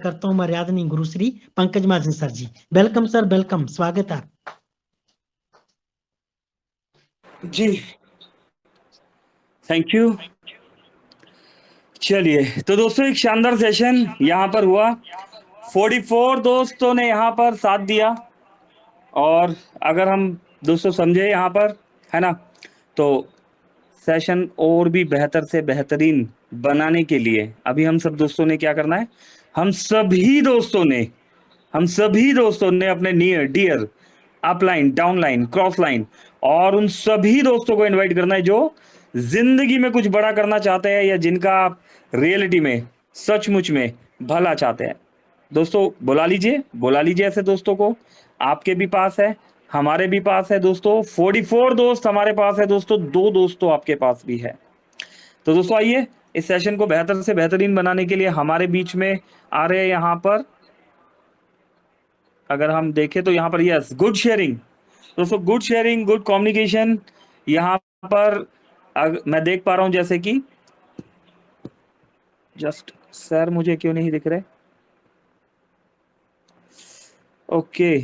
करता हूँ मर्यादनीय गुरुश्री पंकज महाजन sir ji. Welcome sir, welcome, स्वागत है जी। Thank you. चलिए, तो दोस्तों एक शानदार सेशन यहाँ पर हुआ। 44 दोस्तों ने यहाँ पर साथ दिया, और अगर हम दोस्तों समझे यहाँ पर, है ना, तो सेशन और भी बेहतर से बेहतरीन बनाने के लिए अभी हम सब दोस्तों ने क्या करना है, हम सभी दोस्तों ने अपने near dear upline, downline, cross line और उन सभी दोस्तों को इनवाइट करना है जो जिंदगी में कुछ बड़ा करना चाहते हैं या जिनका रियलिटी में सचमुच में भला चाहते हैं। दोस्तों बुला लीजिए ऐसे दोस्तों को। आपके भी पास है, हमारे भी पास है दोस्तों। 44 दोस्त हमारे पास है दोस्तों, 2 दोस्तों आपके पास भी है। तो दोस्तों आइए इस सेशन को बेहतर से बेहतरीन बनाने के लिए हमारे बीच में आ रहे हैं यहाँ पर, अगर हम देखें तो यहाँ पर यस, गुड शेयरिंग दोस्तों, गुड शेयरिंग, गुड कम्युनिकेशन यहाँ पर मैं देख पा रहा हूं। जैसे कि जस्ट सर मुझे क्यों नहीं दिख रहे? ओके,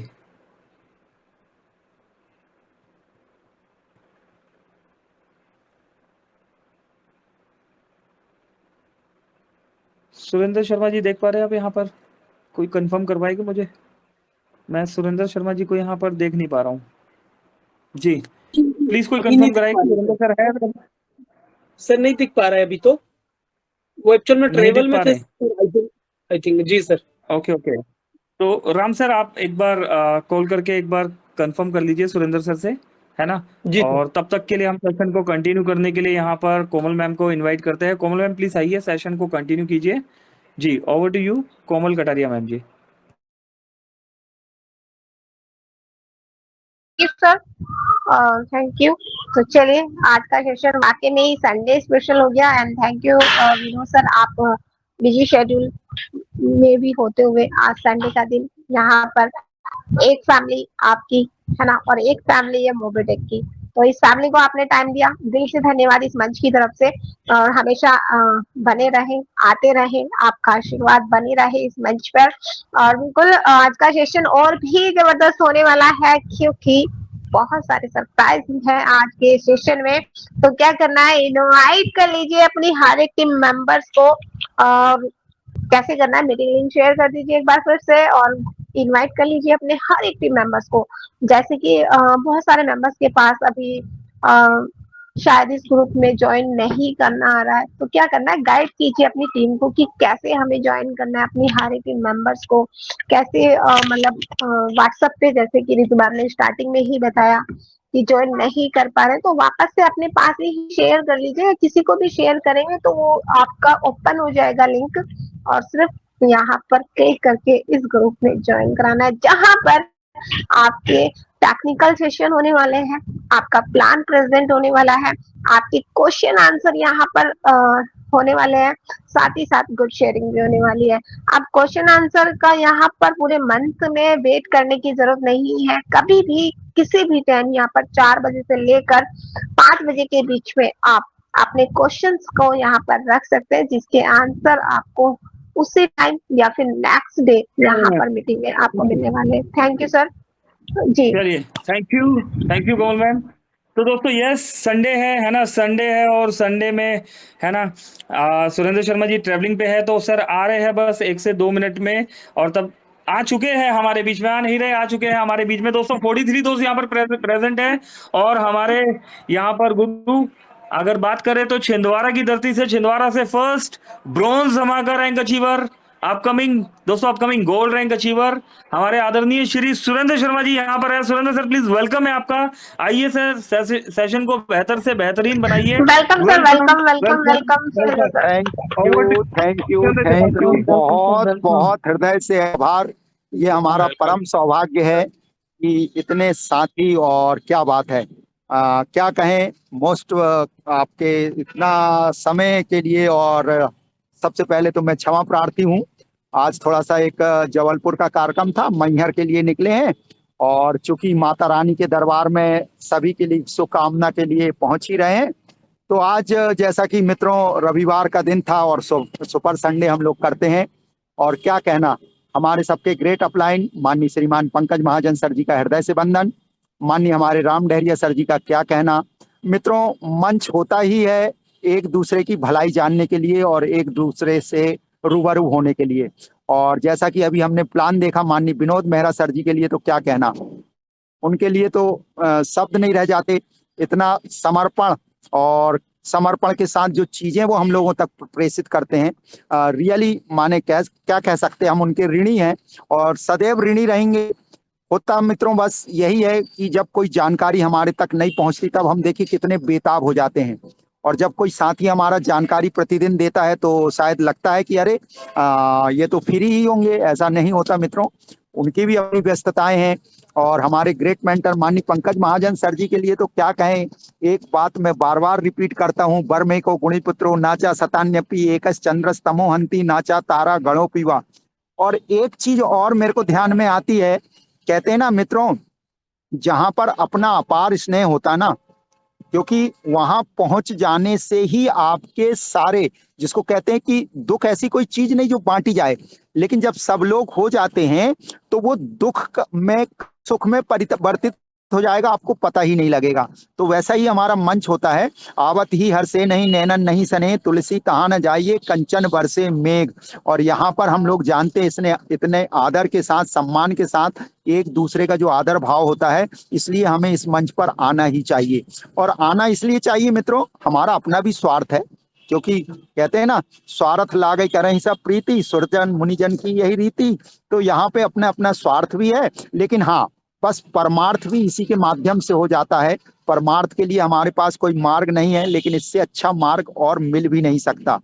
सुरेंद्र शर्मा जी देख पा रहे हैं आप यहाँ पर? कोई कंफर्म करवाएगा मुझे? मैं सुरेंद्र शर्मा जी को यहाँ पर देख नहीं पा रहा हूँ जी। प्लीज कोई कंफर्म कराएगा। सुरेंद्र सर है? सर नहीं दिख पा रहा है अभी, तो वो एक्चुअल में ट्रेवल में थे आई थिंक। जी सर। ओके, तो राम सर आप एक बार कॉल करके एक बार कंफर्म कर लीजिए सुरेंद्र सर से, है ना। और तब तक के लिए हम सेशन को कंटिन्यू करने के लिए यहाँ पर कोमल मैम को इनवाइट करते हैं। कोमल मैम प्लीज आइए, सेशन को कंटिन्यू कीजिए जी। Over to you Komal Kataria ma'am ji. Sir thank you. तो चलिए आज का सेशन वाकई में ही संडे स्पेशल हो गया, and thank you Vinod sir, आप बिजी शेड्यूल में भी होते हुए आज संडे का दिन यहाँ पर एक फैमिली आपकी है ना, और एक फैमिली है मोबिटेक की, तो इस फैमिली को आपने टाइम दिया, दिल से धन्यवाद इस मंच की तरफ से। और हमेशा बने रहे, आते रहे, आपका आशीर्वाद बनी रहे इस मंच पर। और बिल्कुल आज का सेशन और भी जबरदस्त होने वाला है, क्योंकि बहुत सारे सरप्राइज है आज के सेशन में। तो क्या करना है, इनवाइट कर लीजिए अपनी हर एक टीम मेंबर्स को। और कैसे करना है, मीटिंग लिंक शेयर कर दीजिए एक बार फिर से, और इनवाइट कर लीजिए अपने हर एक टीम मेंबर्स को। जैसे कि बहुत सारे मेंबर्स के पास अभी शायद इस ग्रुप में ज्वाइन नहीं करना आ रहा है, तो क्या करना है, गाइड कीजिए अपनी टीम को कि कैसे हमें ज्वाइन करना है अपनी हर एक टीम मेंबर्स को, कैसे मतलब व्हाट्सएप पे, जैसे कि रितु मैम ने स्टार्टिंग में ही बताया कि ज्वाइन नहीं कर पा रहे, तो वापस से अपने पास ही शेयर कर लीजिए। किसी को भी शेयर करेंगे तो वो आपका ओपन हो जाएगा लिंक, और सिर्फ यहाँ पर क्लिक करके इस ग्रुप में ज्वाइन कराना है, जहां पर आपके टेक्निकल सेशन होने वाले हैं, आपका प्लान प्रेजेंट होने वाला है, आपके क्वेश्चन आंसर यहाँ पर होने वाले हैं, साथ ही साथ गुड शेयरिंग भी होने वाली है। आप क्वेश्चन आंसर का यहाँ पर पूरे मंथ में वेट करने की जरूरत नहीं है, कभी भी किसी भी टाइम यहाँ पर 4 बजे से लेकर 5 बजे के बीच में आप अपने क्वेश्चंस को यहाँ पर रख सकते हैं, जिसके आंसर आपको उसी टाइम या फिर नेक्स्ट डे यहाँ पर मीटिंग में आपको मिलने वाले हैं। थैंक यू सर जी। चलिए, थैंक यू कोमल मैम। तो दोस्तों यस, संडे है ना, संडे है, और संडे में है ना सुरेंद्र शर्मा जी ट्रैवलिंग पे है, तो सर आ रहे हैं बस 1 से 2 मिनट में, और तब आ चुके हैं हमारे बीच में, आ नहीं रहे, आ चुके हैं हमारे बीच में दोस्तों। 43 दोस्त यहाँ पर प्रेजेंट है, और हमारे यहाँ पर गुरु अगर बात करें तो छिंदवाड़ा की धरती से, छिंदवाड़ा से फर्स्ट ब्रॉन्ज धमाका रैंक अचीवर, अपकमिंग दोस्तों, अपकमिंग गोल्ड रैंक अचीवर हमारे आदरणीय श्री सुरेंद्र शर्मा जी यहाँ पर है। सुरेंद्र सर प्लीज वेलकम है आपका। आइए सर, सेशन को बेहतर से बेहतरीन बनाइए। Welcome sir, welcome. Thank you बहुत बहुत हृदय से आभार। ये हमारा परम सौभाग्य है कि इतने साथी, और क्या बात है, क्या कहें, मोस्ट आपके इतना समय के लिए। और सबसे पहले तो मैं क्षमा प्रार्थी हूँ, आज थोड़ा सा एक जबलपुर का कार्यक्रम था, मैहर के लिए निकले हैं, और चूंकि माता रानी के दरबार में सभी के लिए शुभकामना के लिए पहुंच ही रहे हैं, तो आज जैसा कि मित्रों रविवार का दिन था और सुपर संडे हम लोग करते हैं, और क्या कहना, हमारे सबके ग्रेट अपलाइन माननीय श्रीमान पंकज महाजन सर जी का हृदय से वंदन, माननीय हमारे राम डहरिया सर जी का क्या कहना। मित्रों, मंच होता ही है एक दूसरे की भलाई जानने के लिए और एक दूसरे से रूबरू होने के लिए। और जैसा कि अभी हमने प्लान देखा माननीय विनोद मेहरा सर जी के लिए, तो क्या कहना, उनके लिए तो शब्द नहीं रह जाते। इतना समर्पण और समर्पण के साथ जो चीजें वो हम लोगों तक प्रेषित करते हैं, रियली माने क्या कह सकते हैं, हम उनके ऋणी हैं और सदैव ऋणी रहेंगे। होता मित्रों बस यही है कि जब कोई जानकारी हमारे तक नहीं पहुंचती तब हम देखिए कितने बेताब हो जाते हैं, और जब कोई साथी हमारा जानकारी प्रतिदिन देता है तो शायद लगता है कि अरे ये तो फ्री ही होंगे। ऐसा नहीं होता मित्रों, उनकी भी अपनी व्यस्तताएं हैं। और हमारे ग्रेट मेंटर माननीय पंकज महाजन सर जी के लिए तो क्या कहें, एक बात मैं बार बार रिपीट करता हूँ, बर्मे को गुणिपुत्रो नाचा सतान्यपि एकस चंद्रस तमोहंती नाचा तारा गणो पीवा। और एक चीज और मेरे को ध्यान में आती है, कहते हैं ना मित्रों, जहां पर अपना अपार स्नेह होता ना, क्योंकि वहां पहुंच जाने से ही आपके सारे, जिसको कहते हैं कि दुख ऐसी कोई चीज नहीं जो बांटी जाए, लेकिन जब सब लोग हो जाते हैं तो वो में सुख में परिवर्तित हो जाएगा, आपको पता ही नहीं लगेगा। तो वैसा ही हमारा मंच होता है, आवत ही हर से नहीं नैनन नहीं सने, तुलसी कहाँ न जाइए कंचन बरसे मेघ। और यहाँ पर हम लोग जानते हैं इसने इतने आदर के साथ, सम्मान के साथ, एक दूसरे का जो आदर भाव होता है, इसलिए हमें इस मंच पर आना ही चाहिए। और आना इसलिए चाहिए मित्रों, हमारा अपना भी स्वार्थ है, क्योंकि कहते हैं ना, स्वार्थ लागे करें सब प्रीति, सुरजन मुनिजन की यही रीति। तो यहाँ पे अपना अपना स्वार्थ भी है, लेकिन हाँ, बस परमार्थ भी इसी के माध्यम से हो जाता है। परमार्थ के लिए हमारे पास कोई मार्ग नहीं है, लेकिन इससे अच्छा मार्ग और मिल भी नहीं सकता।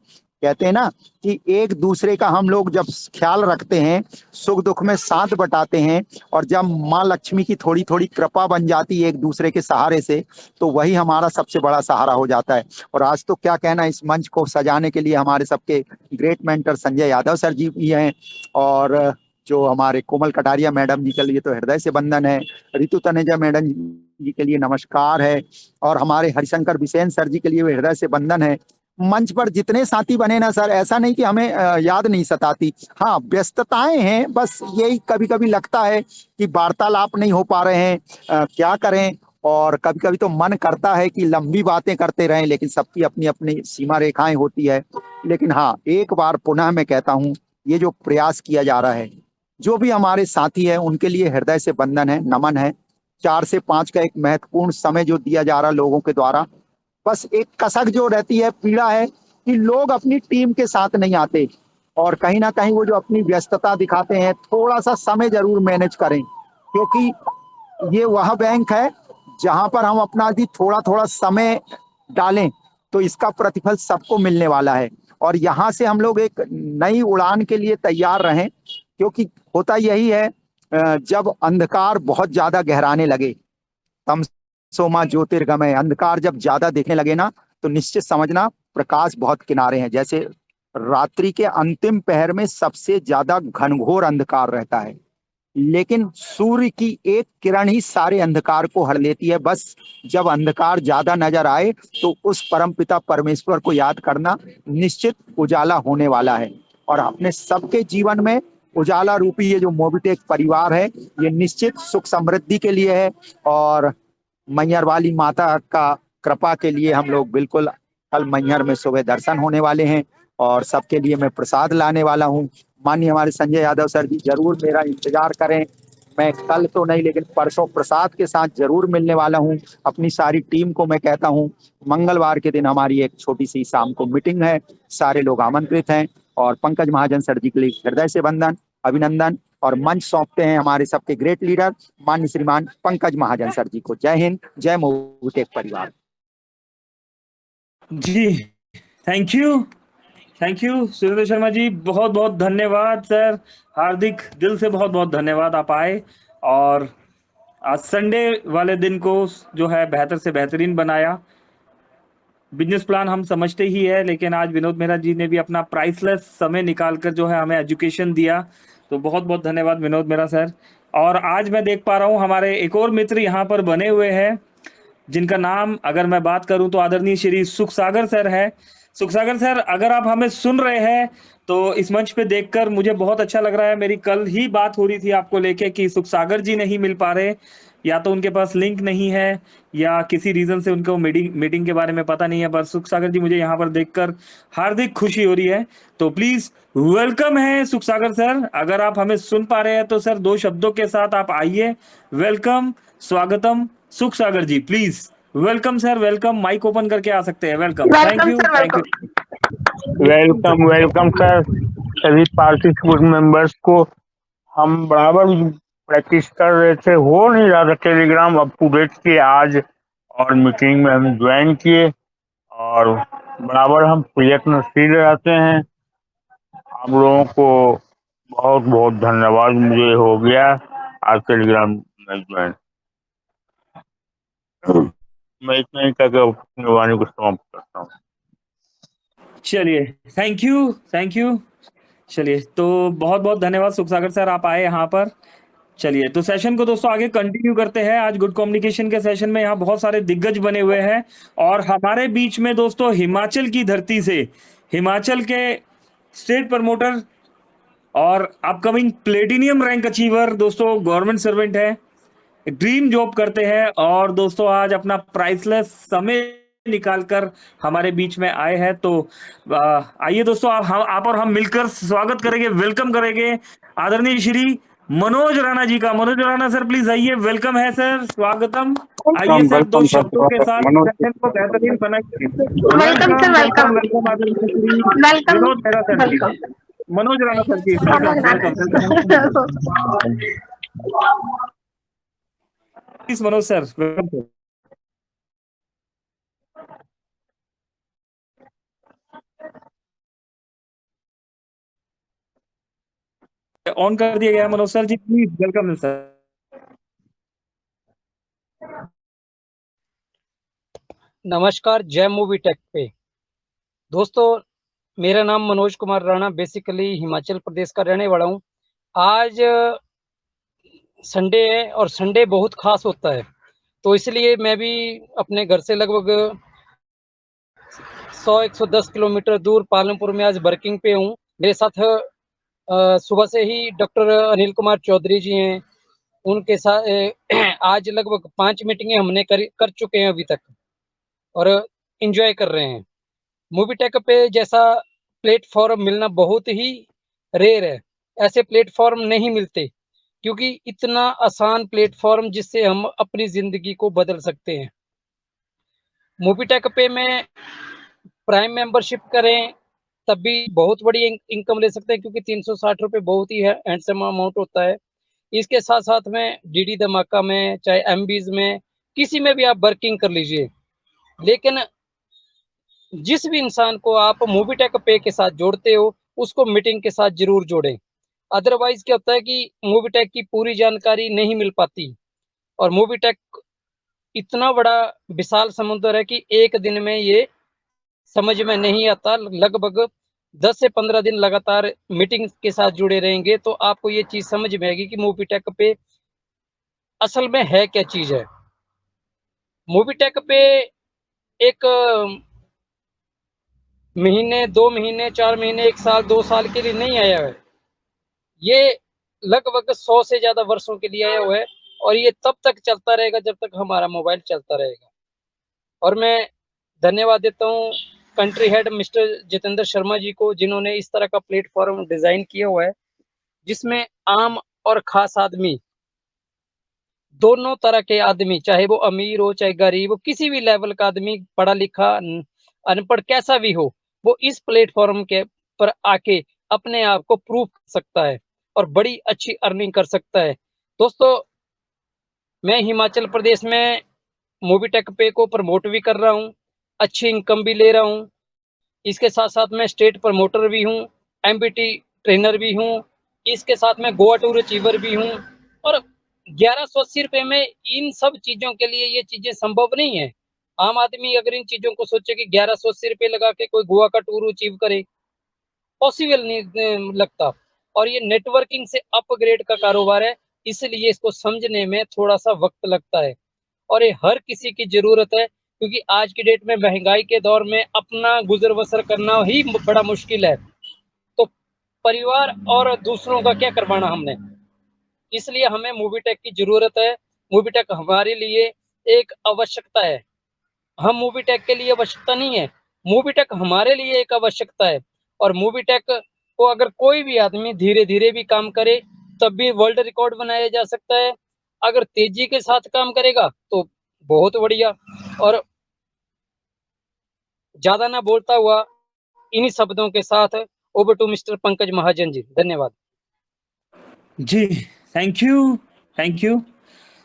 कहते हैं ना कि एक दूसरे का हम लोग जब ख्याल रखते हैं, सुख दुख में साथ बटाते हैं, और जब माँ लक्ष्मी की थोड़ी थोड़ी कृपा बन जाती है एक दूसरे के सहारे से, तो वही हमारा सबसे बड़ा सहारा हो जाता है। और आज तो क्या कहना, इस मंच को सजाने के लिए हमारे सबके great mentor Sanjay Yadav sir ji भी हैं, और जो हमारे कोमल कटारिया मैडम जी के लिए तो हृदय से वंदन है, ऋतु तनेजा मैडम जी के लिए नमस्कार है, और हमारे हरिशंकर बिसेन सर जी के लिए हृदय से वंदन है। मंच पर जितने साथी बने ना सर, ऐसा नहीं कि हमें याद नहीं सताती, हाँ व्यस्तताएं हैं, बस यही कभी कभी लगता है कि वार्तालाप नहीं हो पा रहे हैं, क्या करें। और कभी कभी तो मन करता है कि लंबी बातें करते रहें, लेकिन सबकी अपनी अपनी सीमा रेखाएं होती है। लेकिन हाँ, एक बार पुनः मैं कहता हूँ, ये जो प्रयास किया जा रहा है, जो भी हमारे साथी है उनके लिए हृदय से वंदन है, नमन है। 4 से 5 का एक महत्वपूर्ण समय जो दिया जा रहा लोगों के द्वारा, बस एक कसक जो रहती है, पीड़ा है कि लोग अपनी टीम के साथ नहीं आते, और कहीं ना कहीं वो जो अपनी व्यस्तता दिखाते हैं, थोड़ा सा समय जरूर मैनेज करें, क्योंकि ये वह बैंक है जहां पर हम अपना भी थोड़ा थोड़ा समय डालें तो इसका प्रतिफल सबको मिलने वाला है। और यहाँ से हम लोग एक नई उड़ान के लिए तैयार रहें, क्योंकि होता यही है, जब अंधकार बहुत ज्यादा गहराने लगे, तमसो मा ज्योतिर्गमय, अंधकार जब ज्यादा दिखने लगे ना, तो निश्चित समझना प्रकाश बहुत किनारे हैं। जैसे रात्रि के अंतिम पहर में सबसे ज्यादा घनघोर अंधकार रहता है, लेकिन सूर्य की एक किरण ही सारे अंधकार को हर लेती है। बस जब अंधकार ज्यादा नजर आए तो उस परमपिता परमेश्वर को याद करना, निश्चित उजाला होने वाला है। और अपने सबके जीवन में उजाला रूपी ये जो मोबिटेक परिवार है, ये निश्चित सुख समृद्धि के लिए है, और मैहर वाली माता का कृपा के लिए हम लोग बिल्कुल कल मैहर में सुबह दर्शन होने वाले हैं, और सबके लिए मैं प्रसाद लाने वाला हूँ। माननीय हमारे संजय यादव सर जी जरूर मेरा इंतजार करें, मैं कल तो नहीं लेकिन परसों प्रसाद के साथ जरूर मिलने वाला हूँ। अपनी सारी टीम को मैं कहता हूँ, मंगलवार के दिन हमारी एक छोटी सी शाम को मीटिंग है, सारे लोग आमंत्रित हैं। और पंकज महाजन सर जी के लिए हृदय से वंदन, अभिनंदन, और मंच सौंपते हैं हमारे सबके ग्रेट लीडर माननीय श्रीमान पंकज महाजन सर जी को। जय हिंद, जय मोबिटेक परिवार। जी, थैंक यू सुरेंद्र शर्मा जी, बहुत बहुत धन्यवाद सर, हार्दिक दिल से बहुत बहुत धन्यवाद, आप आए और आज संडे वाले दिन को जो है बेहतर से बेहतरीन बनाया। बिजनेस प्लान हम समझते ही है, लेकिन आज विनोद मेहरा जी ने भी अपना प्राइसलेस समय निकालकर जो है हमें एजुकेशन दिया, तो बहुत बहुत धन्यवाद विनोद मेहरा सर। और आज मैं देख पा रहा हूँ हमारे एक और मित्र यहाँ पर बने हुए हैं, जिनका नाम अगर मैं बात करूं तो आदरणीय श्री सुख सागर सर है। सुखसागर सर, अगर आप हमें सुन रहे हैं तो इस मंच पे देखकर मुझे बहुत अच्छा लग रहा है। मेरी कल ही बात हो रही थी आपको लेके कि सुखसागर जी नहीं मिल पा रहे, या तो उनके पास लिंक नहीं है या किसी रीजन से उनको मीटिंग के बारे में पता नहीं है। पर सुखसागर जी, मुझे यहाँ पर देखकर हार्दिक खुशी हो रही है। तो प्लीज वेलकम है सुखसागर सर। अगर आप हमें सुन पा रहे हैं तो सर 2 शब्दों के साथ आप आइए। वेलकम, स्वागतम Sukhsagar ji, please welcome sir, welcome. Mike open करके आ सकते हैं। Welcome, thank welcome you, sir, thank you. Welcome. Welcome sir. सभी पार्टिसिपेंट मेंबर्स को हम बराबर प्रैक्टिस कर रहे थे, हो नहीं रहा था टेलीग्राम, अप टू डेट किए आज और मीटिंग में हम ज्वाइन किए और बराबर हम प्रयत्नशील रहते हैं। आप लोगों को बहुत बहुत धन्यवाद, मुझे हो गया आज टेलीग्राम में ज्वाइन। मैं इतना ही कहकर अपनी वाणी को समाप्त करता हूँ। चलिए, थैंक यू, थैंक यू। चलिए, तो बहुत बहुत धन्यवाद सुखसागर सर, आप आए यहाँ पर। चलिए, तो सेशन को दोस्तों आगे कंटिन्यू करते हैं। आज गुड कम्युनिकेशन के सेशन में यहाँ बहुत सारे दिग्गज बने हुए हैं और हमारे बीच में दोस्तों हिमाचल की धरती से, हिमाचल के स्टेट प्रमोटर और अपकमिंग प्लेटिनियम रैंक अचीवर दोस्तों, गवर्नमेंट सर्वेंट है, ड्रीम जॉब करते हैं और दोस्तों आज अपना प्राइसलेस समय निकालकर हमारे बीच में आए हैं। तो आइए दोस्तों, आप और हम मिलकर स्वागत करेंगे, वेलकम करेंगे आदरणीय श्री मनोज राणा जी का। मनोज राणा सर, प्लीज आइए। वेलकम है सर, स्वागतम। आइए सर, 2 शब्दों के साथ सेशन को बेहतरीन बनाइए। Welcome sir, welcome. वेलकम आदरणीय Shri welcome, Vinod Mehra sir ji, welcome. Manoj Rana sir ji, welcome. Please Manoj sir, welcome. On कर दिया गया है Manoj sir ji, please welcome sir. नमस्कार, जय मूवी टेक पे। दोस्तों, मेरा नाम मनोज कुमार राणा, बेसिकली हिमाचल प्रदेश का रहने वाला हूँ। आज संडे है और संडे बहुत खास होता है, तो इसलिए मैं भी अपने घर से लगभग 100-110 किलोमीटर दूर पालमपुर में आज वर्किंग पे हूँ। मेरे साथ सुबह से ही डॉक्टर अनिल कुमार चौधरी जी हैं, उनके साथ आज लगभग 5 मीटिंगें हमने कर चुके हैं अभी तक और एंजॉय कर रहे हैं। मूवी टेक पे जैसा प्लेटफॉर्म मिलना बहुत ही रेयर है, ऐसे प्लेटफॉर्म नहीं मिलते क्योंकि इतना आसान प्लेटफॉर्म जिससे हम अपनी जिंदगी को बदल सकते हैं। मूवी टेक पे में प्राइम मेंबरशिप करें तब भी बहुत बड़ी इनकम ले सकते हैं क्योंकि 360 रुपये बहुत ही हैंडसम अमाउंट होता है। इसके साथ साथ में डीडी धमाका में, चाहे एमबीज में, किसी में भी आप वर्किंग कर लीजिए, लेकिन जिस भी इंसान को आप मूवी टेक पे के साथ जोड़ते हो उसको मीटिंग के साथ जरूर जोड़ें। अदरवाइज क्या होता है कि मूवी टेक की पूरी जानकारी नहीं मिल पाती और मूवी टेक इतना बड़ा विशाल समुद्र है कि एक दिन में ये समझ में नहीं आता। लगभग 10 से 15 दिन लगातार मीटिंग के साथ जुड़े रहेंगे तो आपको ये चीज समझ में आएगी कि मूवी टेक पे असल में है क्या चीज है। मूवी टेक पे एक महीने, 2 महीने, 4 महीने, 1 साल, 2 साल के लिए नहीं आया है, ये लगभग 100 से ज्यादा वर्षों के लिए आया हुआ है और ये तब तक चलता रहेगा जब तक हमारा मोबाइल चलता रहेगा। और मैं धन्यवाद देता हूँ country head Mr Jitendra Sharma ji को, जिन्होंने इस तरह का प्लेटफॉर्म डिजाइन किया हुआ है जिसमें आम और खास आदमी, दोनों तरह के आदमी, चाहे वो अमीर हो चाहे गरीब हो, किसी भी लेवल का आदमी, पढ़ा लिखा अनपढ़ कैसा भी हो, वो इस प्लेटफॉर्म के पर आके अपने आप को प्रूव कर सकता है और बड़ी अच्छी अर्निंग कर सकता है। दोस्तों, मैं हिमाचल प्रदेश में मूवी टेक पे को प्रमोट भी कर रहा हूँ, अच्छी इनकम भी ले रहा हूँ। इसके साथ साथ मैं स्टेट प्रमोटर भी हूँ, एमबीटी ट्रेनर भी हूँ, इसके साथ मैं गोवा टूर अचीवर भी हूँ। और 1180 रुपये में इन सब चीजों के लिए ये चीजें संभव नहीं है। आम आदमी अगर इन चीजों को सोचे कि 1180 रुपये लगा के कोई गोवा का टूर अचीव करे, पॉसिबल नहीं लगता। और ये नेटवर्किंग से अपग्रेड का कारोबार है, इसलिए इसको समझने में थोड़ा सा वक्त लगता है और ये हर किसी की जरूरत है क्योंकि आज की डेट में महंगाई के दौर में अपना गुजर बसर करना ही बड़ा मुश्किल है, तो परिवार और दूसरों का क्या करवाना हमने, इसलिए हमें मूवीटेक की जरूरत है। मूवीटेक हमारे लिए एक आवश्यकता है, हम मूवीटेक के लिए आवश्यकता नहीं है, मूवीटेक हमारे लिए एक आवश्यकता है। और मूवीटेक को अगर कोई भी आदमी धीरे धीरे भी काम करे तब भी वर्ल्ड रिकॉर्ड बनाया जा सकता है, अगर तेजी के साथ काम करेगा तो बहुत बढ़िया। और ज्यादा ना बोलता हुआ इन्हीं शब्दों के साथ over to mister Pankaj Mahajan ji, धन्यवाद जी। Thank you.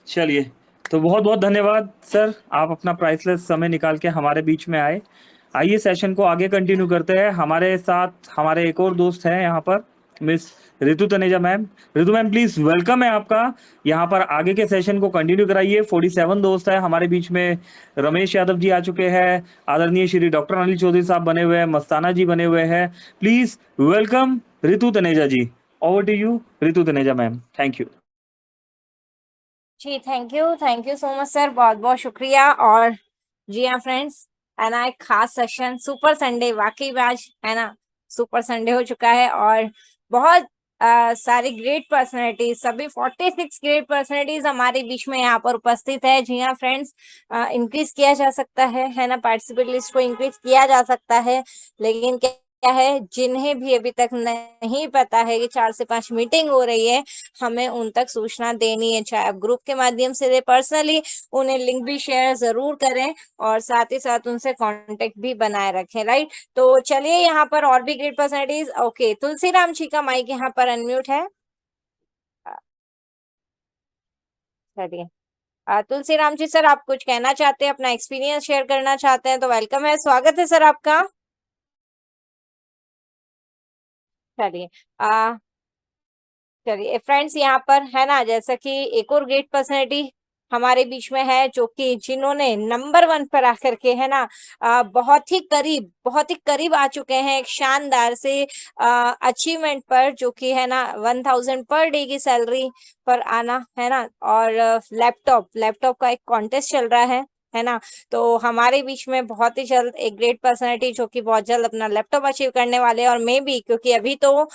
चलिए, तो बहुत बहुत धन्यवाद सर, आप अपना प्राइसलेस समय निकाल के हमारे बीच में आए। आइए सेशन को आगे कंटिन्यू करते हैं। हमारे साथ हमारे एक और दोस्त हैं यहाँ पर, miss Ritu Taneja ma'am. Ritu ma'am please, welcome है आपका। यहाँ पर आगे के सेशन को कंटिन्यू कराइए। 47 दोस्त है हमारे बीच में। रमेश यादव जी आ चुके हैं, आदरणीय श्री डॉक्टर अनिल चौधरी साहब बने हुए हैं, मस्ताना जी बने हुए हैं। Please welcome Ritu Taneja ji. Over to you Ritu Taneja ma'am, thank you. जी thank you so much sir, बहुत बहुत शुक्रिया। और जी हाँ फ्रेंड्स, है ना, एक खास सेशन सुपर संडे, वाकई में आज है ना सुपर संडे हो चुका है और बहुत सारी ग्रेट पर्सनैलिटीज, सभी 46 ग्रेट पर्सनैलिटीज हमारे बीच में यहाँ पर उपस्थित है। जी हाँ फ्रेंड्स, इंक्रीज किया जा सकता है ना, पार्टिसिपेट लिस्ट को इंक्रीज किया जा सकता है, लेकिन क्या है, जिन्हें भी अभी तक नहीं पता है कि 4 से 5 मीटिंग हो रही है, हमें उन तक सूचना देनी है, चाहे आप ग्रुप के माध्यम से दे, पर्सनली उन्हें लिंक भी शेयर जरूर करें और साथ ही साथ उनसे कांटेक्ट भी बनाए रखें, राइट। तो चलिए, यहाँ पर और भी ग्रेट पर्सनैलिटीज। ओके, तुलसीराम जी का माइक यहाँ पर अनम्यूट है। चलिए, तुलसीराम जी सर, आप कुछ कहना चाहते हैं, अपना एक्सपीरियंस शेयर करना चाहते हैं तो वेलकम है, स्वागत है सर आपका। चलिए चलिए फ्रेंड्स, यहाँ पर है ना, जैसा कि एक और ग्रेट पर्सनैलिटी हमारे बीच में है, जो कि जिन्होंने नंबर 1 पर आकर के है ना बहुत ही करीब आ चुके हैं एक शानदार से अचीवमेंट पर, जो कि है ना 1000 पर डे की सैलरी पर आना, है ना। और लैपटॉप का एक कॉन्टेस्ट चल रहा है ना। तो हमारे बीच में बहुत ही जल्द एक ग्रेट पर्सनैलिटी जो कि बहुत जल्द अपना लैपटॉप अचीव करने वाले हैं। और मैं भी, क्योंकि अभी तो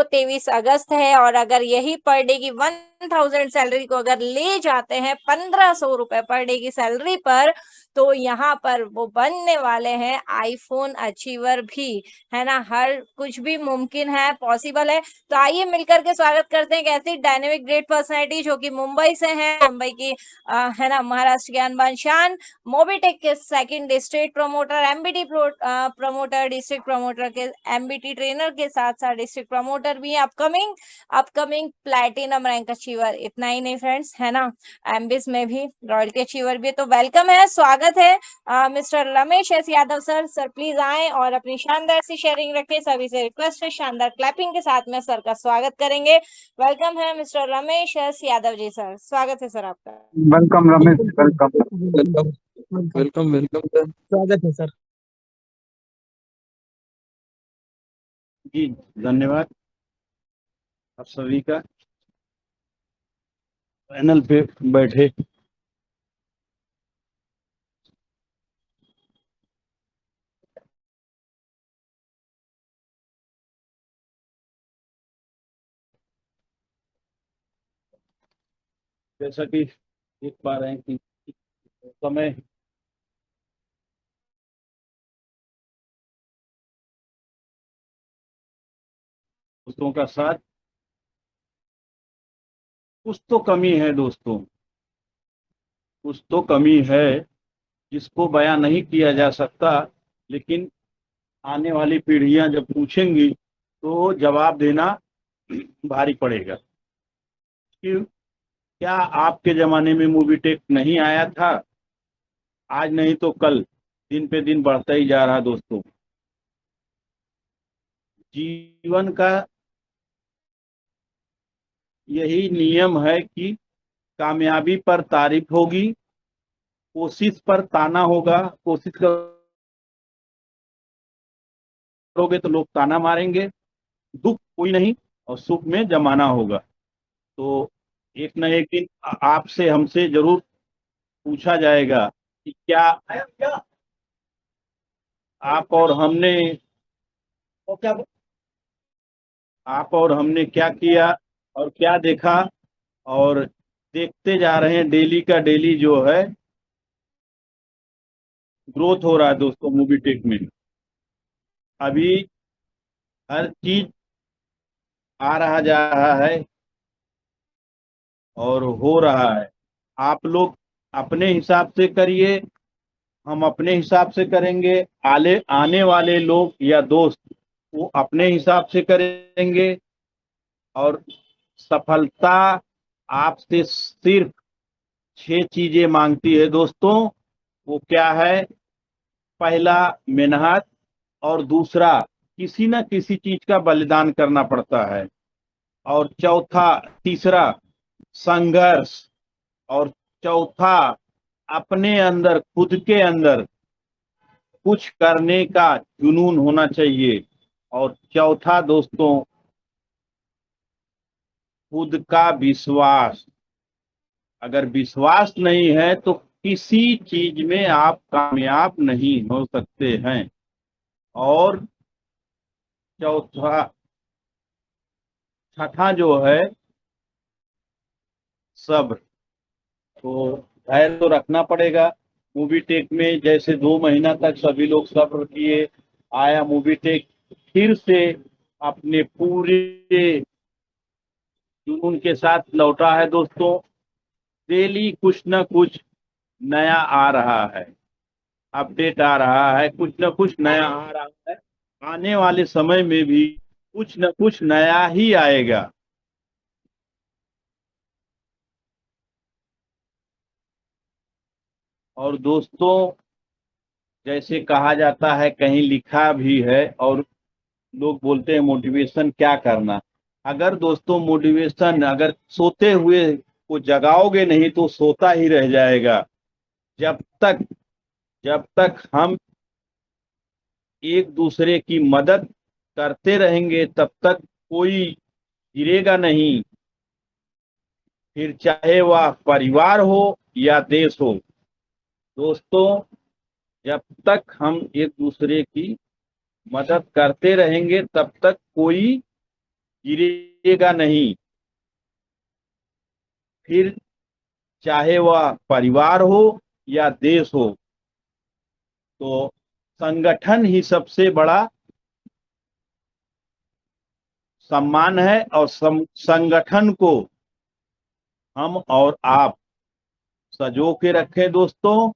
23 अगस्त है, और अगर यही पर डे की 1000 सैलरी को अगर ले जाते हैं 1500 रुपए पर डे की सैलरी पर, तो यहाँ पर वो बनने वाले हैं आईफोन अचीवर भी, है ना। हर कुछ भी मुमकिन है, पॉसिबल है। तो आइए मिलकर के स्वागत करते हैं एक ऐसी डायनेमिक ग्रेट पर्सनैलिटी जो कि मुंबई से है, मुंबई की है ना महाराष्ट्र की अनबान शान, मोबीटेक के 2nd district promoter, MBT promoter, district promoter के एमबीटी ट्रेनर के साथ साथ डिस्ट्रिक्ट प्रमोटर भी है, अपकमिंग प्लैटिनम रैंक अचीवर। इतना ही नहीं फ्रेंड्स, है ना, एमबीएस में भी रॉयल्टी अचीवर भी है। तो वेलकम है, स्वागत है mister Ramesh S Yadav sir please आए और अपनी शानदार सी शेयरिंग रखें। सभी से रिक्वेस्ट है, शानदार क्लैपिंग के साथ में सर का स्वागत करेंगे। वेलकम है mister Ramesh S Yadav ji sir, स्वागत है सर आपका। Welcome Ramesh, welcome. Welcome sir, स्वागत है सर। जी धन्यवाद आप सभी का पैनल पे बैठे। जैसा कि देख पा रहे हैं कि समय दोस्तों का साथ, कुछ तो कमी है दोस्तों, कुछ तो कमी है जिसको बयां नहीं किया जा सकता, लेकिन आने वाली पीढ़ियां जब पूछेंगी तो जवाब देना भारी पड़ेगा। क्यों? क्या आपके जमाने में मूवीटेक नहीं आया था? आज नहीं तो कल, दिन पे दिन बढ़ता ही जा रहा दोस्तों। जीवन का यही नियम है कि कामयाबी पर तारीफ होगी, कोशिश पर ताना होगा। कोशिश करोगे तो लोग ताना मारेंगे, दुख कोई नहीं और सुख में जमाना होगा। तो एक न एक दिन आपसे हमसे जरूर पूछा जाएगा कि क्या आप और हमने क्या किया और क्या देखा, और देखते जा रहे हैं। डेली का डेली जो है ग्रोथ हो रहा है दोस्तों मूवी टेक में। अभी हर चीज आ रहा जा रहा है और हो रहा है। आप लोग अपने हिसाब से करिए, हम अपने हिसाब से करेंगे, आने वाले लोग या दोस्त वो अपने हिसाब से करेंगे। और सफलता आपसे सिर्फ 6 चीजें मांगती है दोस्तों। वो क्या है? पहला मेहनत, और दूसरा किसी न किसी चीज का बलिदान करना पड़ता है, और तीसरा संघर्ष, और चौथा अपने अंदर खुद के अंदर कुछ करने का जुनून होना चाहिए, और चौथा दोस्तों खुद का विश्वास। अगर विश्वास नहीं है तो किसी चीज में आप कामयाब नहीं हो सकते हैं। और छठा जो है सब्र। तो धैर्य तो रखना पड़ेगा। मूवी टेक में जैसे 2 महीना तक सभी लोग सब्र किए, आया मूवी टेक फिर से अपने पूरे जुनून के साथ लौटा है दोस्तों। डेली कुछ न कुछ नया आ रहा है, अपडेट आ रहा है, कुछ न कुछ नया आ रहा है। आने वाले समय में भी कुछ न कुछ नया ही आएगा। और दोस्तों जैसे कहा जाता है, कहीं लिखा भी है, और लोग बोलते हैं मोटिवेशन क्या करना। अगर दोस्तों मोटिवेशन अगर सोते हुए को जगाओगे नहीं तो सोता ही रह जाएगा। जब तक हम एक दूसरे की मदद करते रहेंगे तब तक कोई गिरेगा नहीं, फिर चाहे वह परिवार हो या देश हो। दोस्तों जब तक हम एक दूसरे की मदद करते रहेंगे तब तक कोई गिरेगा नहीं, फिर चाहे वह परिवार हो या देश हो। तो संगठन ही सबसे बड़ा सम्मान है, और संगठन को हम और आप सजो के रखें दोस्तों।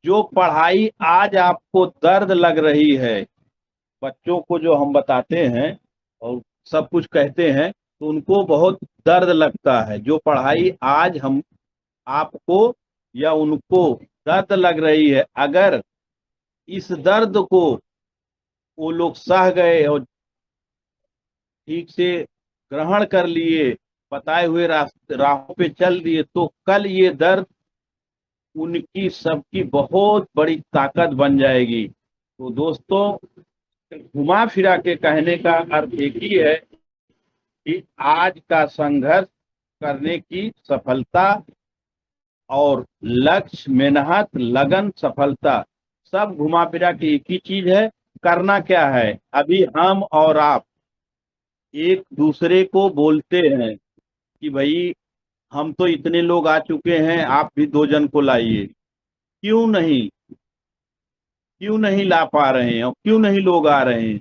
जो पढ़ाई आज आपको दर्द लग रही है, बच्चों को जो हम बताते हैं और सब कुछ कहते हैं तो उनको बहुत दर्द लगता है। जो पढ़ाई आज हम आपको या उनको दर्द लग रही है, अगर इस दर्द को वो लोग सह गए और ठीक से ग्रहण कर लिए, बताए हुए राहों पे चल दिए, तो कल ये दर्द उनकी सबकी बहुत बड़ी ताकत बन जाएगी। तो दोस्तों घुमा फिरा के कहने का अर्थ एक ही है कि आज का संघर्ष करने की सफलता और लक्ष्य, मेहनत, लगन, सफलता सब घुमा फिरा के एक ही चीज है। करना क्या है? अभी हम और आप एक दूसरे को बोलते हैं कि भाई हम तो इतने लोग आ चुके हैं, आप भी 2 जन को लाइए। क्यों नहीं ला पा रहे हैं, और क्यों नहीं लोग आ रहे हैं?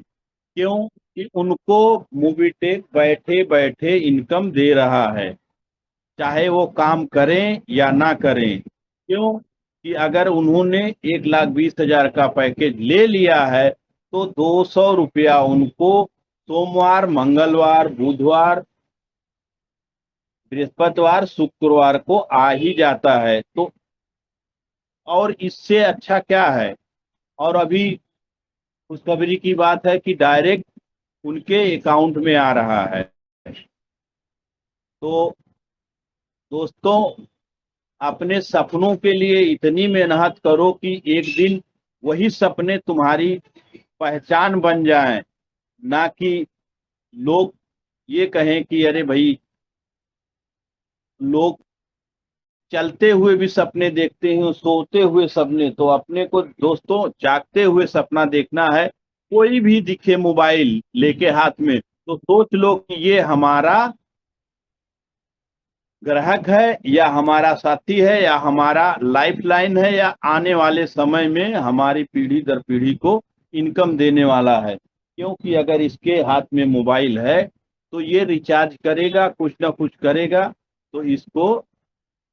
क्यों कि उनको मूवी टेक बैठे बैठे इनकम दे रहा है, चाहे वो काम करें या ना करें। क्यों कि अगर उन्होंने 1,20,000 का पैकेज ले लिया है तो 200 रुपया उनको सोमवार, मंगलवार, बुधवार, बृहस्पतिवार, शुक्रवार को आ ही जाता है। तो और इससे अच्छा क्या है? और अभी खुशखबरी की बात है कि डायरेक्ट उनके अकाउंट में आ रहा है। तो दोस्तों अपने सपनों के लिए इतनी मेहनत करो कि एक दिन वही सपने तुम्हारी पहचान बन जाएं, ना कि लोग ये कहें कि अरे भाई लोग चलते हुए भी सपने देखते हैं, सोते हुए सपने। तो अपने को दोस्तों जागते हुए सपना देखना है। कोई भी दिखे मोबाइल लेके हाथ में तो सोच लो कि ये हमारा ग्राहक है या हमारा साथी है या हमारा लाइफलाइन है या आने वाले समय में हमारी पीढ़ी दर पीढ़ी को इनकम देने वाला है। क्योंकि अगर इसके हाथ में मोबाइल है तो ये रिचार्ज करेगा, कुछ ना कुछ करेगा, तो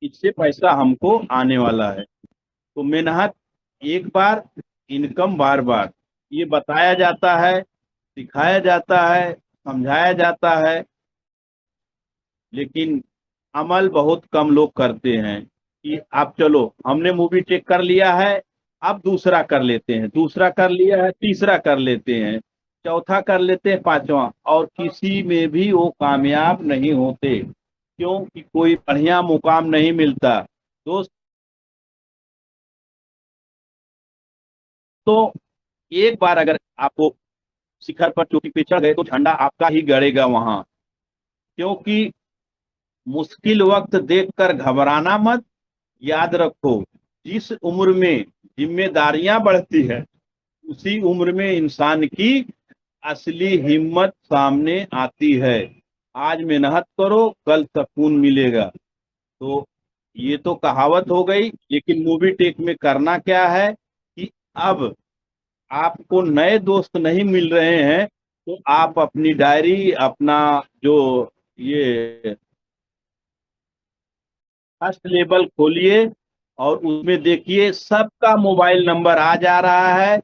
इससे पैसा हमको आने वाला है। तो मेहनत एक बार, इनकम बार बार, ये बताया जाता है, सिखाया जाता है, समझाया जाता है, लेकिन अमल बहुत कम लोग करते हैं कि अब चलो हमने मूवी टेक कर लिया है, अब दूसरा कर लेते हैं, दूसरा कर लिया है, तीसरा कर लेते हैं, चौथा कर लेते हैं, पांचवा, और किसी में भी वो कामयाब नहीं होते। क्योंकि कोई बढ़िया मुकाम नहीं मिलता दोस्त। तो एक बार अगर आपको शिखर पर, चोटी पे चढ़ गए तो झंडा आपका ही गड़ेगा वहां। क्योंकि मुश्किल वक्त देखकर घबराना मत। याद रखो, जिस उम्र में जिम्मेदारियां बढ़ती है उसी उम्र में इंसान की असली हिम्मत सामने आती है। आज मेहनत करो, कल सुकून मिलेगा। तो ये तो कहावत हो गई, लेकिन मूवी टेक में करना क्या है कि अब आपको नए दोस्त नहीं मिल रहे हैं तो आप अपनी डायरी, अपना जो ये फर्स्ट लेवल खोलिए और उसमें देखिए सबका मोबाइल नंबर आ जा रहा है।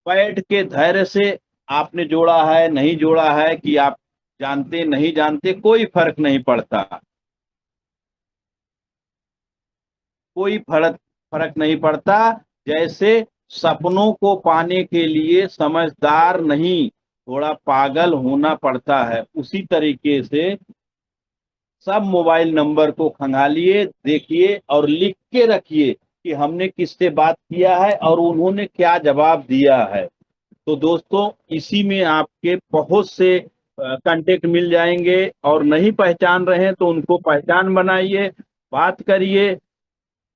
बैठ के धैर्य से आपने जोड़ा है, नहीं जोड़ा है, कि आप जानते नहीं जानते, कोई फर्क नहीं पड़ता। कोई फर्क नहीं पड़ता। जैसे सपनों को पाने के लिए समझदार नहीं, थोड़ा पागल होना पड़ता है, उसी तरीके से सब मोबाइल नंबर को खंगालिए, देखिए और लिख के रखिए कि हमने किससे बात किया है और उन्होंने क्या जवाब दिया है। तो दोस्तों इसी में आपके बहुत से कांटेक्ट मिल जाएंगे, और नहीं पहचान रहे हैं तो उनको पहचान बनाइए, बात करिए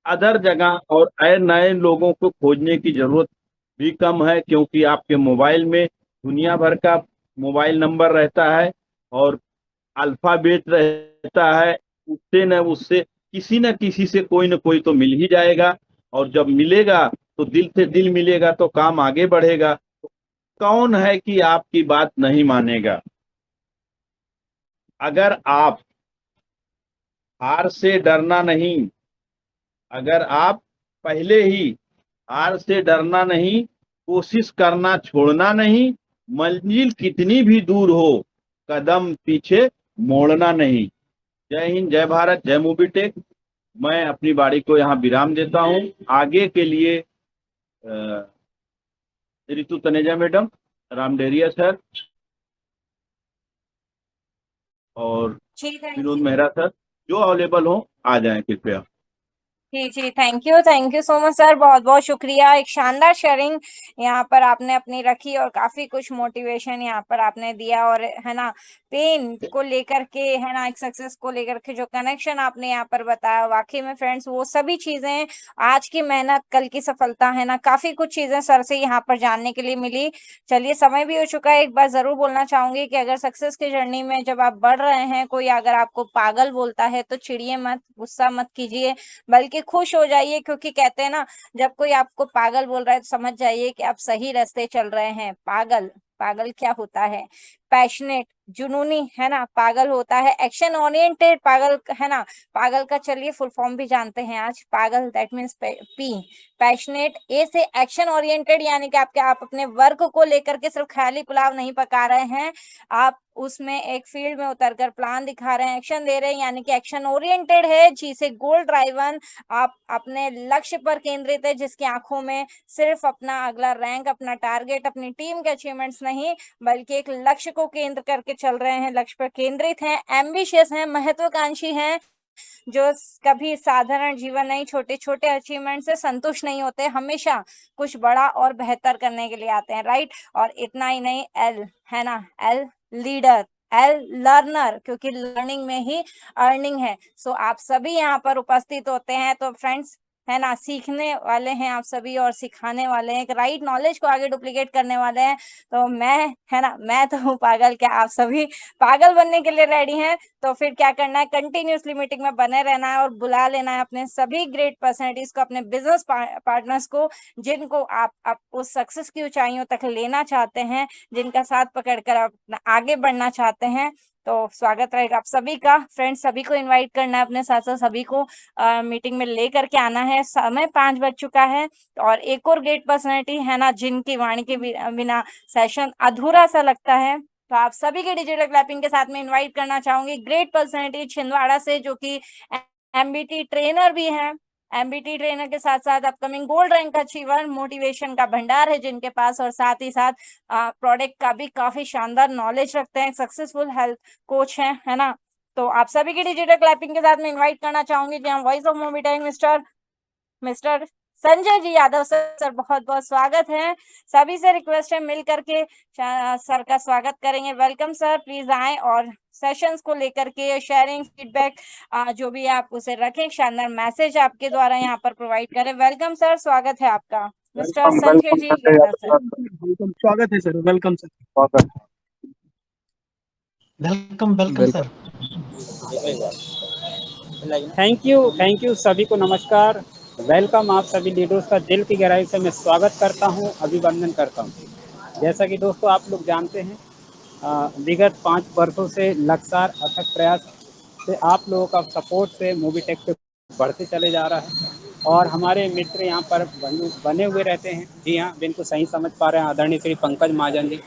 अदर जगह, और नए लोगों को खोजने की जरूरत भी कम है। क्योंकि आपके मोबाइल में दुनिया भर का मोबाइल नंबर रहता है और अल्फाबेट रहता है। उससे न उससे किसी न किसी से कोई न कोई तो मिल ही जाएगा, और जब मिलेगा तो दिल से दिल मिलेगा तो काम आगे बढ़ेगा। कौन है कि आपकी बात नहीं मानेगा? अगर आप हार से डरना नहीं, अगर आप पहले ही हार से डरना नहीं, कोशिश करना छोड़ना नहीं, मंजिल कितनी भी दूर हो कदम पीछे मोड़ना नहीं। जय हिंद, जय भारत, जय मूवी टेक। मैं अपनी बारी को यहाँ विराम देता हूँ। आगे के लिए रितु तनेजा मैडम, राम डेरिया सर और जी विनोद मेहरा सर जो अवेलेबल हो आ जाएं कृपया। जी thank you so much sir, बहुत बहुत शुक्रिया। एक शानदार शेयरिंग यहाँ पर आपने अपनी रखी और काफी कुछ मोटिवेशन यहाँ पर आपने दिया, और है ना पेन को लेकर के, है ना एक सक्सेस को लेकर के जो कनेक्शन आपने यहाँ पर बताया, वाकई में फ्रेंड्स वो सभी चीजें आज की मेहनत कल की सफलता, है ना काफी कुछ चीजें सर से यहाँ पर जानने के लिए मिली। चलिए समय भी हो चुका है, एक बार जरूर बोलना चाहूंगी कि अगर सक्सेस की जर्नी में जब आप बढ़ रहे हैं, कोई अगर आपको पागल बोलता है तो चिढ़िए मत, गुस्सा मत कीजिए, बल्कि खुश हो जाइए। क्योंकि कहते हैं ना, जब कोई आपको पागल बोल रहा है तो समझ जाइए कि आप सही रास्ते चल रहे हैं। पागल क्या होता है? पैशनेट, जुनूनी, है ना पागल होता है। एक्शन ओरिएंटेड पागल, है ना पागल का चलिए फुल फॉर्म भी जानते हैं आज। पागल दैट मीन्स पी। पैशनेट, ए से एक्शन ओरिएंटेड, यानी कि आप अपने वर्क को लेकर के सिर्फ ख्याली पुलाव नहीं पका रहे हैं, आप उसमें एक फील्ड में उतरकर प्लान दिखा रहे हैं, एक्शन दे रहे हैं, यानी कि एक्शन ओरिएंटेड है। जी से गोल ड्राइवन, आप अपने लक्ष्य पर केंद्रित है, जिसकी आंखों में सिर्फ अपना अगला रैंक, अपना टारगेट, अपनी टीम के अचीवमेंट्स नहीं, बल्कि एक लक्ष्य को केंद्र करके चल रहे हैं, लक्ष्य पर केंद्रित हैं, एम्बिशियस हैं, महत्वाकांक्षी हैं, जो कभी साधारण जीवन नहीं, छोटे छोटे अचीवमेंट से संतुष्ट नहीं होते, हमेशा कुछ बड़ा और बेहतर करने के लिए आते हैं, राइट। और इतना ही नहीं, एल, है ना एल लीडर, लर्नर, क्योंकि लर्निंग में ही अर्निंग है। सो आप सभी यहाँ पर उपस्थित होते हैं तो फ्रेंड्स है ना, सीखने वाले हैं आप सभी और सिखाने वाले हैं, एक राइट नॉलेज को आगे डुप्लीकेट करने वाले हैं। तो मैं है ना, मैं तो हूँ पागल, क्या आप सभी पागल बनने के लिए रेडी हैं? तो फिर क्या करना है, कंटिन्यूसली मीटिंग में बने रहना है और बुला लेना है अपने सभी ग्रेट पर्सनैलिटीज को, अपने बिजनेस पार्टनर्स को, जिनको आप उस सक्सेस की ऊंचाइयों तक लेना चाहते हैं, जिनका साथ पकड़कर आप आगे बढ़ना चाहते हैं। तो स्वागत रहेगा आप सभी का। फ्रेंड्स सभी को इनवाइट करना है अपने साथ साथ, सभी को मीटिंग में लेकर के आना है। समय 5 बज चुका है और एक और ग्रेट पर्सनैलिटी है ना, जिनकी वाणी के बिना सेशन अधूरा सा लगता है, तो आप सभी के डिजिटल क्लैपिंग के साथ में इनवाइट करना चाहूंगी ग्रेट पर्सनैलिटी छिंदवाड़ा से, जो कि एमबीटी ट्रेनर भी हैं। एमबीटी ट्रेनर के साथ साथ upcoming gold rank achiever, motivation का भंडार है जिनके पास, और साथ ही साथ प्रोडक्ट का भी काफी शानदार नॉलेज रखते हैं, सक्सेसफुल हेल्थ कोच है ना। तो आप सभी के डिजिटल क्लैपिंग के साथ में इनवाइट करना चाहूंगी जी, voice of Mobitech Mr Sanjay ji Yadav sir बहुत बहुत स्वागत है। सभी से रिक्वेस्ट है मिल करके सर का स्वागत करेंगे। वेलकम सर, प्लीज आए और सेशंस को लेकर के शेयरिंग फीडबैक जो भी आप उसे रखें, शानदार मैसेज आपके द्वारा यहाँ पर प्रोवाइड करें। वेलकम सर, स्वागत है आपका। मिस्टर संजय जी यादव सर, स्वागत है sir, welcome sir. Welcome sir. Thank you सभी को नमस्कार, वेलकम। आप सभी लीडर्स का दिल की गहराई से मैं स्वागत करता हूं, अभिवंदन करता हूं। जैसा कि दोस्तों आप लोग जानते हैं, विगत 5 वर्षों से लगातार अथक प्रयास से आप लोगों का सपोर्ट से मोबिटेक पे बढ़ते चले जा रहा है और हमारे मित्र यहाँ पर बने हुए रहते हैं। जी हाँ, जिनको सही समझ पा रहे हैं आदरणीय श्री पंकज महाजन जी,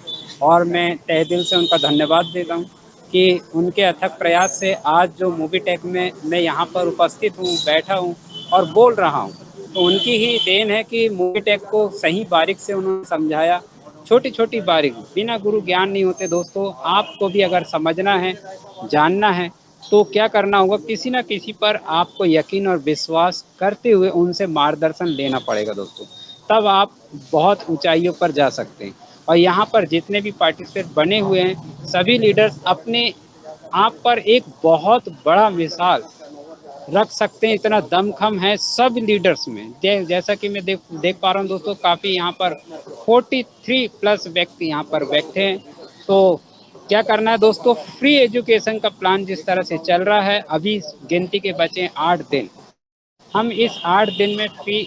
और मैं तहे दिल से उनका धन्यवाद देता हूँ कि उनके अथक प्रयास से आज जो मोबिटेक में मैं यहाँ पर उपस्थित हूँ, बैठा हूँ और बोल रहा हूँ, तो उनकी ही देन है कि मोबिटेक को सही बारीक से उन्होंने समझाया। छोटी छोटी बारीक, बिना गुरु ज्ञान नहीं होते दोस्तों। आपको भी अगर समझना है, जानना है, तो क्या करना होगा, किसी ना किसी पर आपको यकीन और विश्वास करते हुए उनसे मार्गदर्शन लेना पड़ेगा दोस्तों, तब आप बहुत ऊंचाइयों पर जा सकते हैं। और यहाँ पर जितने भी पार्टिसिपेट बने हुए हैं, सभी लीडर्स अपने आप पर एक बहुत बड़ा मिसाल रख सकते हैं, इतना दमखम है सब लीडर्स में। जैसा कि मैं देख पा रहा हूँ दोस्तों, काफ़ी यहाँ पर 43 प्लस व्यक्ति यहाँ पर बैठे हैं। तो क्या करना है दोस्तों, फ्री एजुकेशन का प्लान जिस तरह से चल रहा है, अभी गिनती के बचे 8 दिन। हम इस 8 दिन में फ्री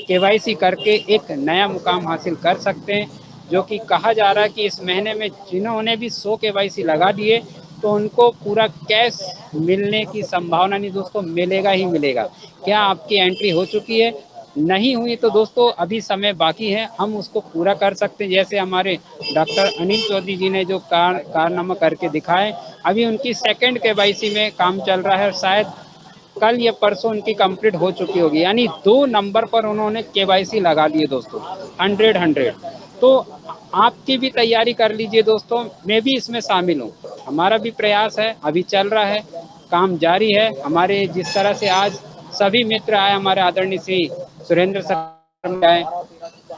केवाईसी करके एक नया मुकाम हासिल कर सकते हैं, जो कि कहा जा रहा है कि इस महीने में जिन्होंने भी 100 केवाईसी लगा दिए तो उनको पूरा कैश मिलने की संभावना नहीं दोस्तों, मिलेगा ही मिलेगा। क्या आपकी एंट्री हो चुकी है? नहीं हुई तो दोस्तों अभी समय बाकी है, हम उसको पूरा कर सकते हैं। जैसे हमारे डॉक्टर अनिल चौधरी जी ने जो कारनामा करके दिखाए, अभी उनकी सेकंड केवाईसी में काम चल रहा है और शायद कल या परसों उनकी कंप्लीट हो चुकी होगी। यानी 2 नंबर पर उन्होंने केवाईसी लगा दिए दोस्तों, 100। तो आपकी भी तैयारी कर लीजिए दोस्तों, मैं भी इसमें शामिल हूँ। हमारा भी प्रयास है, अभी चल रहा है, काम जारी है। हमारे जिस तरह से आज सभी मित्र आए, हमारे आदरणीय श्री सुरेंद्र सर आए,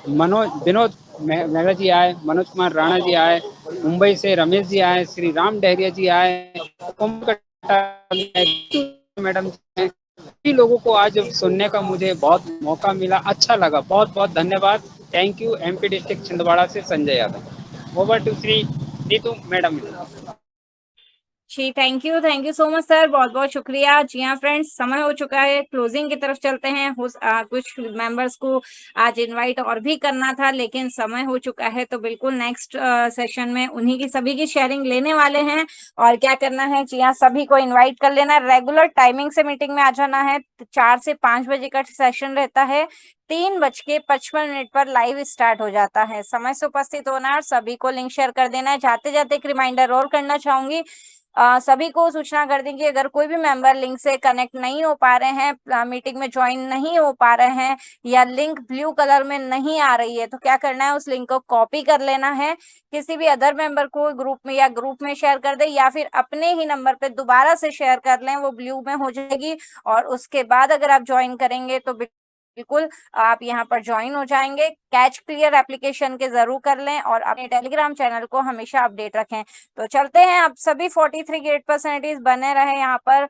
विनोद मेहरा जी आए, मनोज कुमार राणा जी आए, मुंबई से रमेश जी आए, श्री राम डहरिया जी आए, मैडम सभी लोगों को आज सुनने का मुझे बहुत मौका मिला, अच्छा लगा। बहुत बहुत धन्यवाद। Thank you. MP district Chhindwara से Sanjay Yadav. Over to Shri Neetu madam. जी thank you so much sir, बहुत बहुत शुक्रिया। जी हाँ फ्रेंड्स, समय हो चुका है, क्लोजिंग की तरफ चलते हैं। कुछ मेंबर्स को आज इनवाइट और भी करना था, लेकिन समय हो चुका है, तो बिल्कुल नेक्स्ट सेशन में उन्हीं की सभी की शेयरिंग लेने वाले हैं। और क्या करना है, जी हाँ, सभी को इन्वाइट कर लेना, रेगुलर टाइमिंग से मीटिंग में आ जाना है। 4 से 5 बजे का सेशन रहता है, 3:55 पर लाइव स्टार्ट हो जाता है। समय से उपस्थित होना और सभी को लिंक शेयर कर देना है। जाते जाते एक रिमाइंडर और करना चाहूंगी, सभी को सूचना कर दें कि अगर कोई भी मेंबर लिंक से कनेक्ट नहीं हो पा रहे हैं, मीटिंग में ज्वाइन नहीं हो पा रहे हैं, या लिंक ब्लू कलर में नहीं आ रही है, तो क्या करना है, उस लिंक को कॉपी कर लेना है, किसी भी अदर मेंबर को ग्रुप में शेयर कर दे, या फिर अपने ही नंबर पे दोबारा से शेयर कर लें, वो ब्लू में हो जाएगी। और उसके बाद अगर आप ज्वाइन करेंगे तो बिल्कुल आप यहाँ पर ज्वाइन हो जाएंगे। कैच क्लियर एप्लीकेशन के जरूर कर लें और अपने टेलीग्राम चैनल को हमेशा अपडेट रखें। तो चलते हैं, आप सभी 43 गेट पर्सनैलिटीज बने रहे यहाँ पर।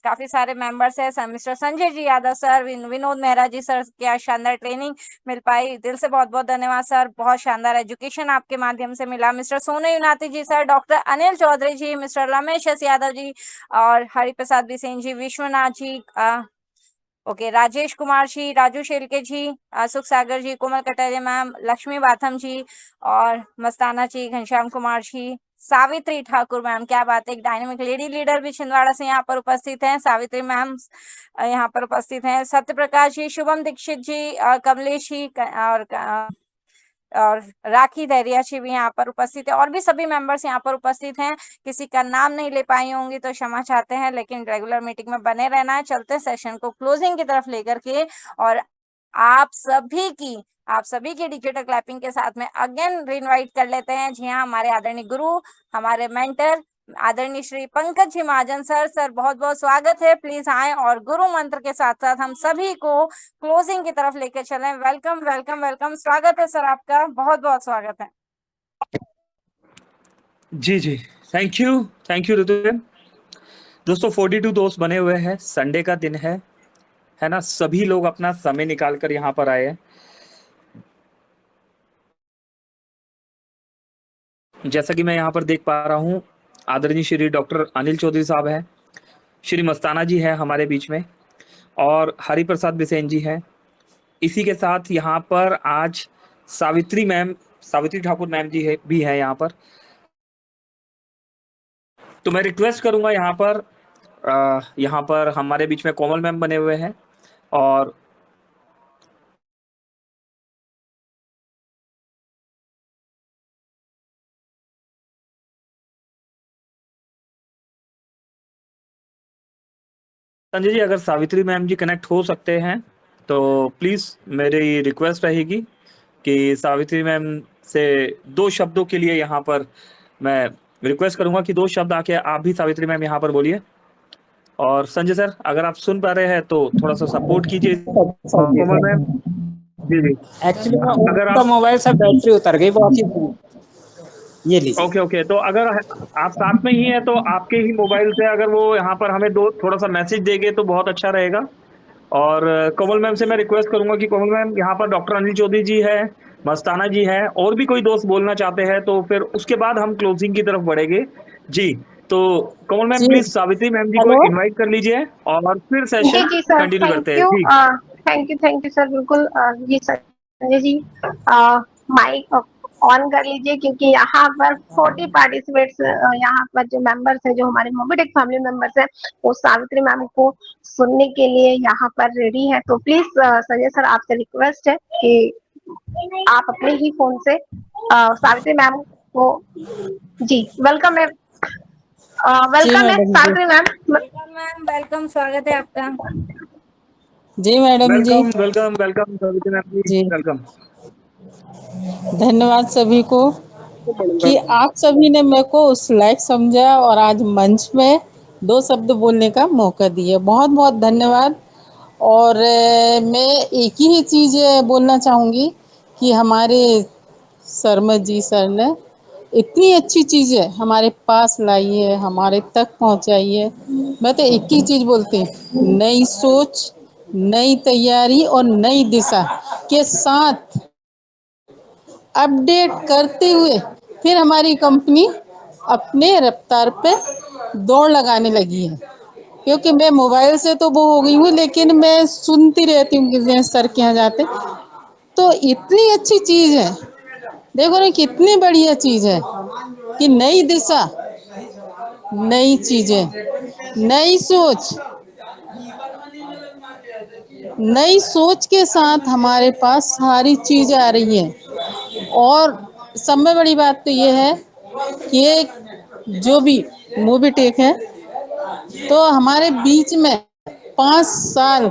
काफी सारे मेंबर्स हैं, मिस्टर संजय जी यादव सर, विनोद मेहरा जी सर, क्या शानदार ट्रेनिंग मिल पाई, दिल से बहुत बहुत धन्यवाद सर, बहुत शानदार एजुकेशन आपके माध्यम से मिला। मिस्टर सोनू युनाती जी सर, डॉक्टर अनिल चौधरी जी, मिस्टर रमेश एस यादव जी और हरिप्रसाद बिसेन जी, विश्वनाथ जी, ओके, राजेश कुमार जी, राजू शेलके जी, सुख सागर जी, कोमल कटारिया मैम, लक्ष्मी बाथम जी और मस्ताना जी, घनश्याम कुमार जी, सावित्री ठाकुर मैम, क्या बात है, एक डायनेमिक लेडी लीडर भी छिंदवाड़ा से यहाँ पर उपस्थित हैं, सावित्री मैम यहाँ पर उपस्थित हैं, सत्य प्रकाश जी, शुभम दीक्षित जी, कमलेश जी और राखी दरिया जी भी यहाँ पर उपस्थित है और भी सभी मेंबर्स यहाँ पर उपस्थित हैं। किसी का नाम नहीं ले पाई होंगी तो क्षमा चाहते हैं, लेकिन रेगुलर मीटिंग में बने रहना है। चलते सेशन को क्लोजिंग की तरफ लेकर के और आप सभी की डिजिटल क्लैपिंग के साथ में अगेन रिइनवाइट कर लेते हैं। जी हाँ, हमारे आदरणीय गुरु, हमारे मेंटर आदरणीय श्री पंकज जी महाजन सर बहुत बहुत स्वागत है। प्लीज आए और गुरु मंत्र के साथ साथ हम सभी को क्लोजिंग की तरफ लेकर चलें। वेलकम वेलकम वेलकम, स्वागत है सर आपका, बहुत बहुत स्वागत है। जी, थैंक यू ऋतु। दोस्तों 42 दोस्त बने हुए हैं, संडे का दिन है ना, सभी लोग अपना समय निकाल कर यहाँ पर आए हैं। जैसा कि मैं यहाँ पर देख पा रहा हूँ, आदरणीय श्री डॉक्टर अनिल चौधरी साहब हैं, श्री मस्ताना जी हैं हमारे बीच में और हरिप्रसाद बिसेन जी हैं। इसी के साथ यहाँ पर आज सावित्री ठाकुर मैम जी भी है यहाँ पर। तो मैं रिक्वेस्ट करूंगा यहाँ पर हमारे बीच में कोमल मैम बने हुए हैं और संजय जी, अगर सावित्री मैम जी कनेक्ट हो सकते हैं तो प्लीज मेरी रिक्वेस्ट रहेगी कि सावित्री मैम से 2 शब्दों के लिए यहाँ पर मैं रिक्वेस्ट करूंगा कि 2 शब्द आके आप भी सावित्री मैम यहाँ पर बोलिए। और संजय सर, अगर आप सुन पा रहे हैं तो थोड़ा सा सपोर्ट कीजिए कोमल मैम। जी एक्चुअली अगर आप मोबाइल से बैटरी उतर गई, वो आपकी ये लीजिए। ओके, तो अगर आप साथ में ही है तो आपके ही मोबाइल से अगर वो यहाँ पर हमें थोड़ा सा मैसेज देंगे तो बहुत अच्छा रहेगा। और कोमल मैम से मैं रिक्वेस्ट करूंगा कि कोमल मैम, यहाँ पर डॉक्टर अनिल चौधरी जी है, मस्ताना जी है, और भी कोई दोस्त बोलना चाहते हैं तो फिर उसके बाद हम क्लोजिंग की तरफ बढ़ेंगे। जी, तो कोमल मैम प्लीज सावित्री मैम जी को इनवाइट कर लीजिए और फिर सेशन कंटिन्यू करते हैं। थैंक यू सर, बिल्कुल जी sir, Sanjay ji mike on कर लीजिए, क्योंकि यहाँ पर 40 पार्टिसिपेट्स, यहाँ पर जो मेंबर्स हैं, जो हमारे मोबिटेक फैमिली मेंबर्स हैं, वो सावित्री मैम को सुनने के लिए यहाँ पर रेडी है। तो प्लीज संजय सर, आपसे रिक्वेस्ट है कि आप अपने ही फोन से सावित्री मैम को, जी वेलकम है, सावित्री मैम। वेलकम, स्वागत है आपका। जी मैडम जी, वेलकम सावित्री मैम जी, वेलकम। धन्यवाद सभी को कि आप सभी ने मेरे को उस लायक समझा और आज मंच में 2 शब्द बोलने का मौका दिया, बहुत बहुत धन्यवाद। और मैं एक ही चीज़ बोलना चाहूँगी कि हमारे शर्मा जी सर ने इतनी अच्छी चीज़ें हमारे पास लाई है, हमारे तक पहुँचाई है। मैं तो एक ही चीज़ बोलती हूँ, नई सोच, नई तैयारी और नई दिशा के साथ अपडेट करते हुए फिर हमारी कंपनी अपने रफ्तार पे दौड़ लगाने लगी है। क्योंकि मैं मोबाइल से तो वो हो गई हूँ, लेकिन मैं सुनती रहती हूँ कि सर के यहाँ जाते, तो इतनी अच्छी चीज़ है, देखो ना कितनी बढ़िया चीज़ है कि नई दिशा, नई चीज़ें, नई सोच के साथ हमारे पास सारी चीज़ें आ रही हैं। और सब में बड़ी बात तो ये है कि जो भी मोबिटेक है, तो हमारे बीच में 5 साल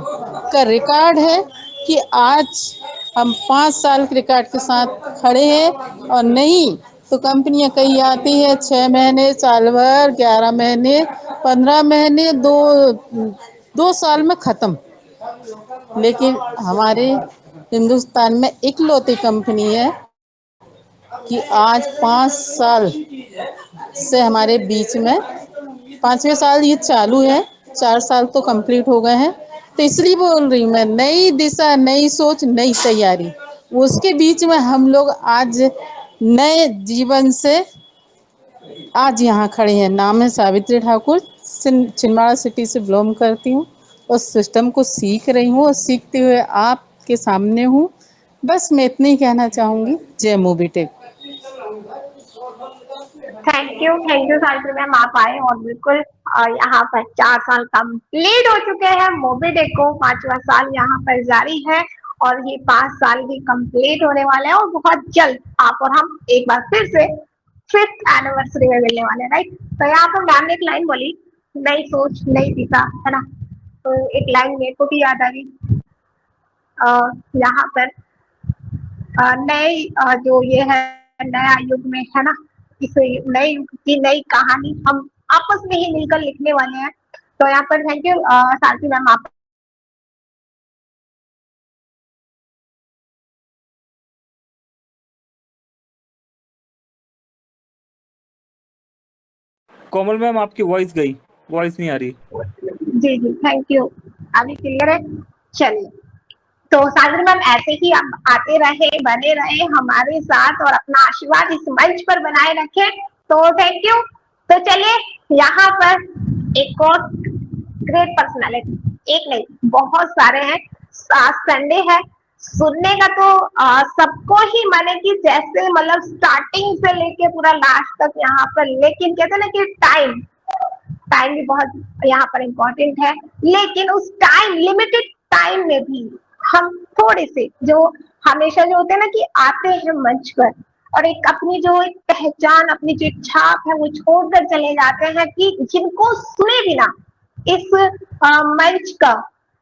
का रिकॉर्ड है कि आज हम 5 साल के रिकॉर्ड के साथ खड़े हैं। और नहीं तो कंपनियां कई आती है 6 महीने, साल भर, 11 महीने, 15 महीने, 2 साल में ख़त्म। लेकिन हमारे हिंदुस्तान में इकलौती कंपनी है कि आज 5 साल से हमारे बीच में 5वें साल ये चालू है, 4 साल तो कंप्लीट हो गए हैं। तो इसलिए बोल रही हूँ मैं, नई दिशा, नई सोच, नई तैयारी, उसके बीच में हम लोग आज नए जीवन से आज यहाँ खड़े हैं। नाम है सावित्री ठाकुर, छिंदवाड़ा सिटी से बिलोंग करती हूँ और सिस्टम को सीख रही हूँ और सीखते हुए आपके सामने हूँ। बस मैं इतना ही कहना चाहूँगी। जय Mobitech. Thank you Savitri ma'am, आप आए और बिल्कुल यहाँ पर 4 साल कंप्लीट हो चुके हैं। मोबीटेक को 5वां साल यहाँ पर जारी है और ये 5 साल भी कंप्लीट होने वाले हैं और बहुत जल्द आप और हम एक बार फिर से 5th एनिवर्सरी में मिलने वाले हैं, राइट। तो यहाँ पर मैम ने एक लाइन बोली, नई सोच नई दिशा, है ना। तो एक लाइन मेरे को भी याद आ गई। यहाँ पर नई जो ये है नया युग में, है ना, इस नए युग की नई कहानी हम आपस में ही मिलकर लिखने वाले हैं। तो यहाँ पर थैंक यू सारथी मैम, आप कोमल मैम आपकी वॉइस गई, वॉइस नहीं आ रही। जी जी थैंक यू, अभी क्लियर है। चलिए, तो सागर मैम ऐसे ही आप आते रहे, बने रहे हमारे साथ और अपना आशीर्वाद इस मंच पर बनाए रखें। तो थैंक यू। तो चलिए, यहाँ पर एक और ग्रेट पर्सनालिटी, एक नहीं बहुत सारे हैं। संडे है, सुनने का तो सबको ही मन है कि जैसे मतलब स्टार्टिंग से लेके पूरा लास्ट तक यहाँ पर, लेकिन कहते हैं ना कि टाइम भी बहुत यहाँ पर इम्पोर्टेंट है। लेकिन उस लिमिटेड टाइम में भी हम थोड़े से जो हमेशा जो होते हैं ना कि आते हैं मंच पर और एक अपनी जो एक पहचान, अपनी जो छाप है वो छोड़कर चले जाते हैं कि जिनको सुने बिना इस मंच का,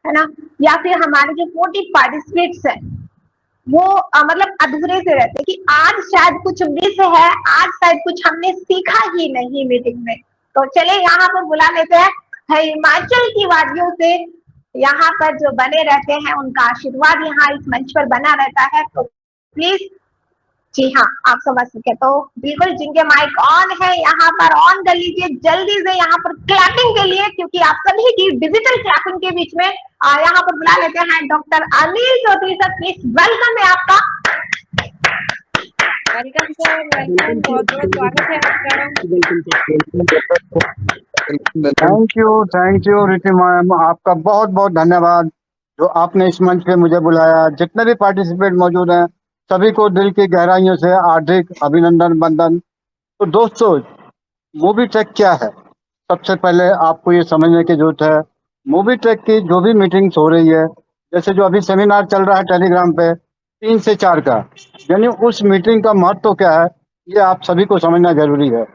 है ना, या फिर हमारे जो 40 पार्टिसिपेट्स हैं वो मतलब अधूरे से रहते हैं कि आज शायद कुछ मिस है, आज शायद कुछ हमने सीखा ही नहीं मीटिंग में। तो चले यहाँ पर बुला लेते हैं हिमाचल की वादियों से, यहाँ पर जो बने रहते हैं उनका आशीर्वाद यहाँ इस मंच पर बना रहता है। तो प्लीज, जी हाँ, आप समझ सके तो बिल्कुल जिनके माइक ऑन है यहाँ पर ऑन कर लीजिए जल्दी से यहाँ पर क्लैपिंग के लिए, क्योंकि आप सभी की डिजिटल क्लैपिंग के बीच में यहाँ पर बुला लेते हैं doctor Anil Chaudhary sir. Please welcome है आपका। वेलकम सर, वेलकम, बहुत बहुत स्वागत है आपका। थैंक यू रिति मैम, आपका बहुत बहुत धन्यवाद जो आपने इस मंच पे मुझे बुलाया। जितने भी पार्टिसिपेंट मौजूद हैं सभी को दिल की गहराइयों से हार्दिक अभिनंदन वंदन। तो दोस्तों, मोबीटेक क्या है, सबसे पहले आपको ये समझने की जरूरत है। मोबीटेक की जो भी मीटिंग्स हो रही है, जैसे जो अभी सेमिनार चल रहा है टेलीग्राम पे 3 से 4 का, यानी उस मीटिंग का महत्व क्या है ये आप सभी को समझना जरूरी है।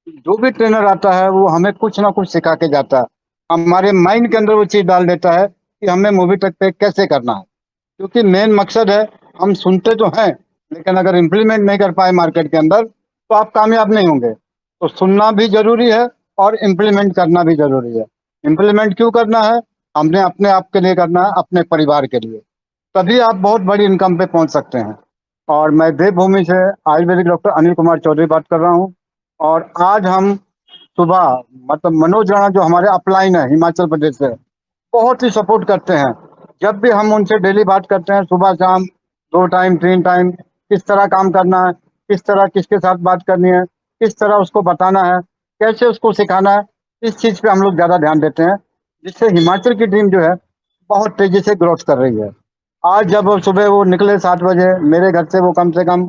जो भी ट्रेनर आता है वो हमें कुछ ना कुछ सिखा के जाता है, हमारे माइंड के अंदर वो चीज़ डाल देता है कि हमें मोबीटेक पे कैसे करना है। क्योंकि मेन मकसद है, हम सुनते तो हैं लेकिन अगर इम्प्लीमेंट नहीं कर पाए मार्केट के अंदर तो आप कामयाब नहीं होंगे। तो सुनना भी जरूरी है और इम्प्लीमेंट करना भी जरूरी है। इम्प्लीमेंट क्यों करना है? हमने अपने आप के लिए करना है, अपने परिवार के लिए, तभी आप बहुत बड़ी इनकम पे पहुंच सकते हैं। और मैं देवभूमि से आयुर्वेदिक डॉक्टर अनिल कुमार चौधरी बात कर रहा हूँ। और आज हम सुबह मतलब मनोज राणा जो हमारे अपलाइन है हिमाचल प्रदेश से, बहुत ही सपोर्ट करते हैं। जब भी हम उनसे डेली बात करते हैं, सुबह शाम 2 टाइम 3 टाइम, किस तरह काम करना है, किस तरह किसके साथ बात करनी है, किस तरह उसको बताना है, कैसे उसको सिखाना है, इस चीज़ पे हम लोग ज़्यादा ध्यान देते हैं, जिससे हिमाचल की टीम जो है बहुत तेज़ी से ग्रोथ कर रही है। आज जब सुबह वो निकले 7 बजे, मेरे घर से वो कम से कम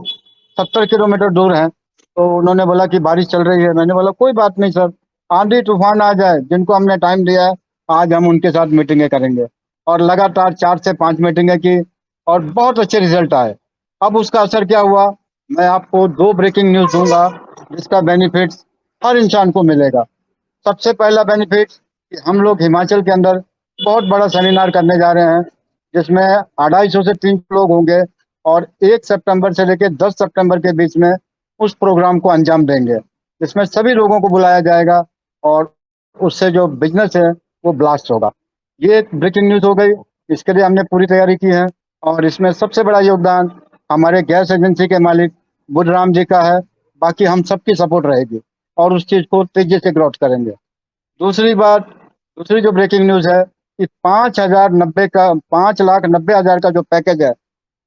70 किलोमीटर दूर हैं, तो उन्होंने बोला कि बारिश चल रही है। मैंने बोला कोई बात नहीं सर, आंधी तूफान आ जाए, जिनको हमने टाइम दिया है आज हम उनके साथ मीटिंगें करेंगे। और लगातार 4 से 5 मीटिंगें की और बहुत अच्छे रिजल्ट आए। अब उसका असर क्या हुआ, मैं आपको 2 ब्रेकिंग न्यूज़ दूंगा जिसका बेनिफिट्स हर इंसान को मिलेगा। सबसे पहला बेनिफिट कि हम लोग हिमाचल के अंदर बहुत बड़ा सेमिनार करने जा रहे हैं, जिसमें 250 से 300 लोग होंगे और 1 सितंबर से लेकर 10 सितंबर के बीच में उस प्रोग्राम को अंजाम देंगे, जिसमें सभी लोगों को बुलाया जाएगा और उससे जो बिजनेस है वो ब्लास्ट होगा। ये एक ब्रेकिंग न्यूज़ हो गई। इसके लिए हमने पूरी तैयारी की है और इसमें सबसे बड़ा योगदान हमारे गैस एजेंसी के मालिक बुधराम जी का है। बाकी हम सबकी सपोर्ट रहेगी और उस चीज़ को तेजी से ग्रोथ करेंगे। दूसरी जो ब्रेकिंग न्यूज़ है कि 5,90,000 का जो पैकेज है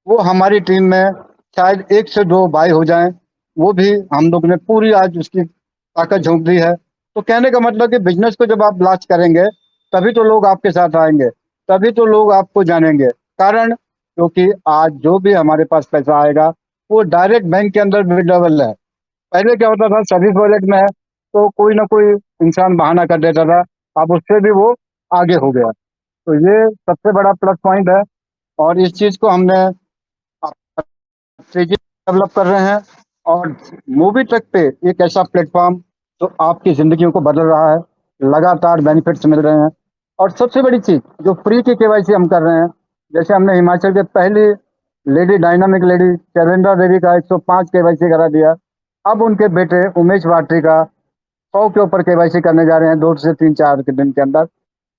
वो हमारी टीम में शायद 1 से 2 भाई हो जाएं, वो भी हम लोग ने पूरी आज उसकी ताकत झोंक दी है। तो कहने का मतलब कि बिजनेस को जब आप लॉन्च करेंगे तभी तो लोग आपके साथ आएंगे, तभी तो लोग आपको जानेंगे। कारण क्योंकि आज जो भी हमारे पास पैसा आएगा वो डायरेक्ट बैंक के अंदर विड्रॉवल है। पहले क्या होता था, सर्विस वॉलेट में है तो कोई ना कोई इंसान बहाना कर देता था, अब उससे भी वो आगे हो गया। तो ये सबसे बड़ा प्लस पॉइंट है और इस चीज़ को हमने तेजी डेवलप कर रहे हैं। और मूवी ट्रक पे एक ऐसा प्लेटफॉर्म जो आपकी जिंदगियों को बदल रहा है, लगातार बेनिफिट्स मिल रहे हैं। और सबसे बड़ी चीज जो फ्री की केवाईसी हम कर रहे हैं, जैसे हमने हिमाचल के पहली लेडी डायनामिक लेडी चैलेंडर देवी का 105 केवाईसी करा दिया। अब उनके बेटे उमेश वाट्री का 100 के ऊपर केवाईसी करने जा रहे हैं 2 से 3-4 के दिन के अंदर।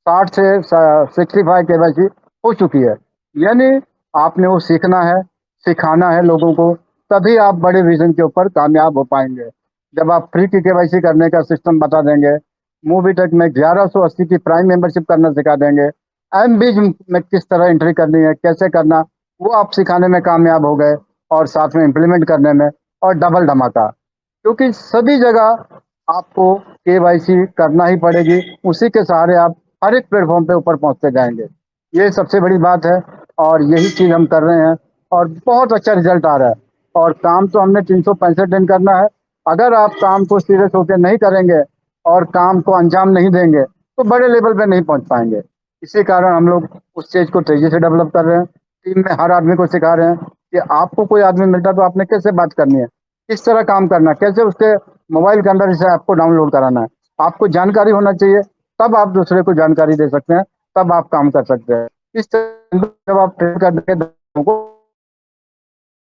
60 से 65 केवाईसी हो चुकी है। यानी आपने वो सीखना है, सिखाना है लोगों को, तभी आप बड़े विजन के ऊपर कामयाब हो पाएंगे। जब आप फ्री की केवाईसी करने का सिस्टम बता देंगे, मूवी टेक में 1180 की प्राइम मेंबरशिप करना सिखा देंगे, एमबीज में किस तरह एंट्री करनी है, कैसे करना, वो आप सिखाने में कामयाब हो गए और साथ में इम्प्लीमेंट करने में और डबल धमाका। क्योंकि सभी जगह आपको केवाईसी करना ही पड़ेगी, उसी के सहारे आप हर एक प्लेटफॉर्म पे ऊपर पहुंचते जाएंगे। ये सबसे बड़ी बात है और यही चीज़ हम कर रहे हैं और बहुत अच्छा रिजल्ट आ रहा है। और काम तो हमने 365 दिन करना है। अगर आप काम को सीरियस होकर नहीं करेंगे और काम को अंजाम नहीं देंगे तो बड़े लेवल पे नहीं पहुंच पाएंगे। इसी कारण हम लोग उस चीज़ को तेजी से डेवलप कर रहे हैं। टीम में हर आदमी को सिखा रहे हैं कि आपको कोई आदमी मिलता तो आपने कैसे बात करनी है, किस तरह काम करना है, कैसे उसके मोबाइल के अंदर इसे आपको डाउनलोड कराना है। आपको जानकारी होना चाहिए, तब आप दूसरे को जानकारी दे सकते हैं, तब आप काम कर सकते हैं। इस तरह जब आप ट्रेन कर देंगे तो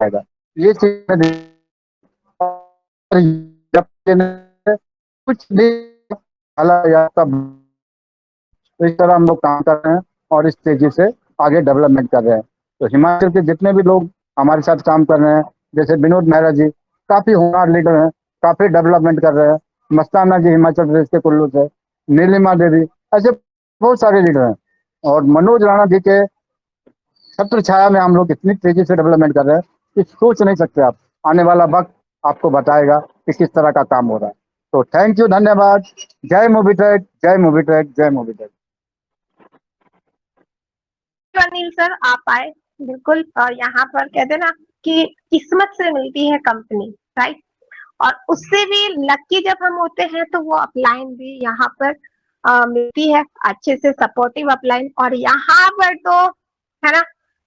आएगा। ये चीज कुछ भी तो इस तरह हम लोग काम कर रहे हैं और इस तेजी से आगे डेवलपमेंट कर रहे हैं। तो हिमाचल के जितने भी लोग हमारे साथ काम कर रहे हैं, जैसे विनोद मेहरा जी काफी होनहार लीडर हैं, काफी डेवलपमेंट कर रहे हैं। मस्ताना जी हिमाचल प्रदेश के कुल्लू से, नीलिमा देवी, ऐसे बहुत सारे लीडर हैं। और मनोज राणा जी के छत्र छाया में हम लोग इतनी तेजी से डेवलपमेंट कर रहे हैं कि सोच नहीं सकते आप। आने वाला वक्त आपको बताएगा कि किस तरह का काम हो रहा है। तो थैंक यू, धन्यवाद। जय मोबीटेक, जय मोबीटेक, जय मोबीटेक। अनिल सर आप आए बिल्कुल। यहाँ पर कहते हैं ना कि किस्मत से मिलती है कंपनी, राइट। और उससे भी लकी जब हम होते हैं तो वो अपलाइन भी यहाँ पर मिलती है, अच्छे से सपोर्टिव अपलाइन। और यहाँ पर तो है ना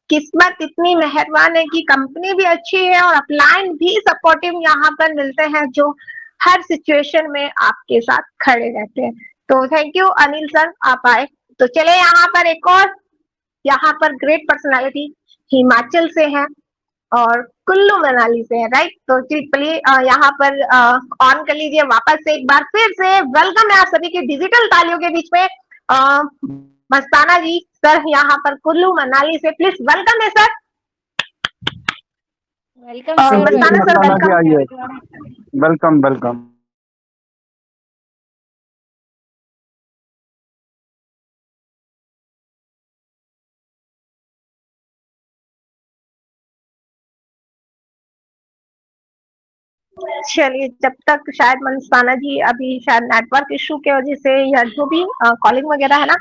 किस्मत इतनी मेहरबान है कि कंपनी भी अच्छी है और अपलाइन भी सपोर्टिव यहाँ पर मिलते हैं, जो हर सिचुएशन में आपके साथ खड़े रहते हैं। तो थैंक यू अनिल सर आप आए। तो चले यहाँ पर एक और यहाँ पर ग्रेट पर्सनालिटी हिमाचल से है और कुल्लू मनाली से है, राइट। तो प्लीज यहाँ पर ऑन कर लीजिए वापस से एक बार फिर से। वेलकम है आप सभी के डिजिटल तालियों के बीच में। मस्ताना जी सर यहाँ पर कुल्लू मनाली से, प्लीज वेलकम है सर। वेलकम सर, मस्ताना सर वेलकम। Welcome welcome. चलिए जब तक शायद मस्ताना जी अभी शायद नेटवर्क इशू की वजह से या जो भी कॉलिंग वगैरह है ना,